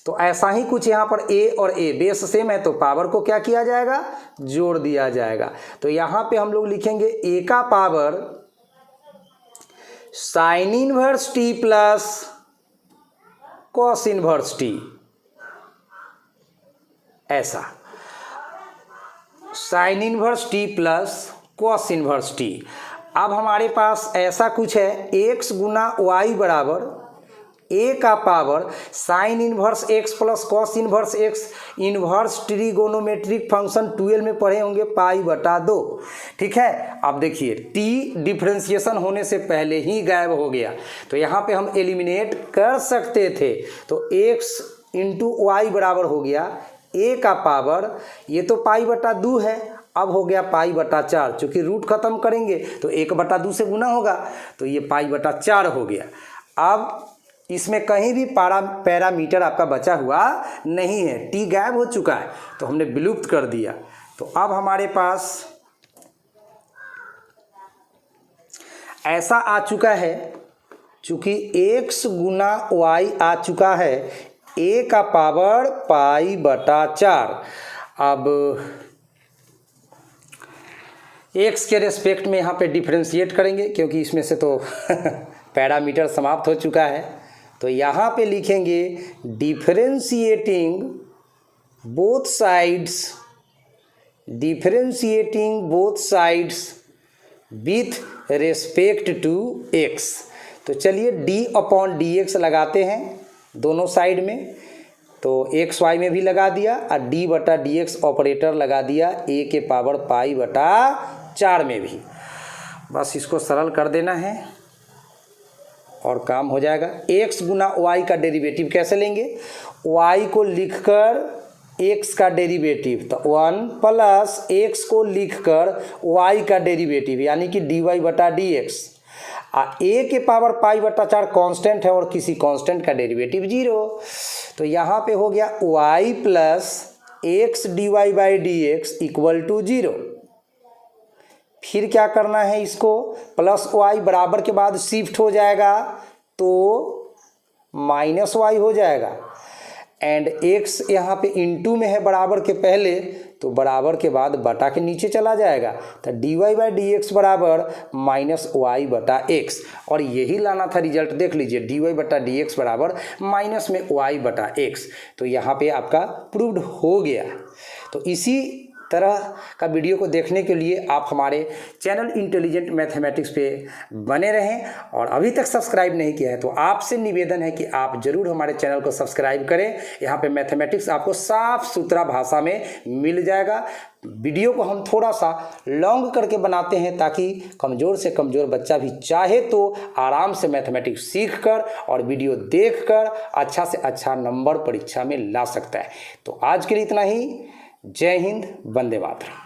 तो ऐसा ही कुछ यहाँ पर a और a बेस सेम है तो पावर को क्या किया जाएगा, जोड़ दिया जाएगा। तो यहाँ पे हम लोग लिखेंगे a का power sine inverse t plus cos inverse t, ऐसा sine inverse t plus cos inverse t। अब हमारे पास ऐसा कुछ है, x गुना y बराबर a का power sine inverse x plus cos inverse x inverse trigonometric function 12 में पढ़े होंगे पाई बटा 2। ठीक है, अब देखिए t डिफरेंशिएशन होने से पहले ही गायब हो गया तो यहाँ पे हम एलिमिनेट कर सकते थे। तो x इंटू वाई बराबर हो गया a का पावर, ये तो पाई बटा 2 है, अब हो गया पाई बटा 4, चूँकि रूट खत्म करेंगे तो 1 बटा 2 से गुना होगा तो ये पाई बटा 4 हो गया। अब इसमें कहीं भी पैरामीटर आपका बचा हुआ नहीं है, टी गायब हो चुका है तो हमने विलुप्त कर दिया। तो अब हमारे पास ऐसा आ चुका है, चूंकि x गुना y आ चुका है a का पावर पाई बटा 4। अब x के रेस्पेक्ट में यहाँ पे डिफरेंशिएट करेंगे क्योंकि इसमें से तो पैरामीटर समाप्त हो चुका है। तो यहाँ पे लिखेंगे differentiating both sides with respect to x। तो चलिए d/dx लगाते हैं दोनों साइड में, तो एक्स वाई में भी लगा दिया और d/dx ऑपरेटर लगा दिया a के पावर पाई बटा 4 में भी। बस इसको सरल कर देना है और काम हो जाएगा। x गुना y का डेरिवेटिव कैसे लेंगे, y को लिखकर x का डेरिवेटिव, तो 1 प्लस x को लिखकर y का डेरिवेटिव यानी कि dy/dx। a के पावर पाई बटा 4 कांस्टेंट है और किसी कांस्टेंट का डेरिवेटिव 0। तो यहाँ पे हो गया y plus x dy/dx equal to 0। फिर क्या करना है, इसको प्लस y बराबर के बाद शिफ्ट हो जाएगा तो माइनस y हो जाएगा। एंड x यहाँ पे इनटू में है बराबर के पहले, तो बराबर के बाद बटा के नीचे चला जाएगा, तो dy/dx बराबर माइनस y बटा x। और यही लाना था रिजल्ट, देख लीजिए dy/dx बराबर माइनस में y बटा x। तो यहाँ पे आपका प्रूव्ड हो गया। तो इसी तरह का वीडियो को देखने के लिए आप हमारे चैनल इंटेलिजेंट मैथमेटिक्स पे बने रहें, और अभी तक सब्सक्राइब नहीं किया है तो आपसे निवेदन है कि आप ज़रूर हमारे चैनल को सब्सक्राइब करें। यहाँ पे मैथमेटिक्स आपको साफ सुथरा भाषा में मिल जाएगा। वीडियो को हम थोड़ा सा लॉन्ग करके बनाते हैं ताकि कमज़ोर से कमज़ोर बच्चा भी चाहे तो आराम से मैथमेटिक्स सीख कर और वीडियो देख कर अच्छा से अच्छा नंबर परीक्षा में ला सकता है। तो आज के लिए इतना ही। जय हिंद, वंदे मातरम।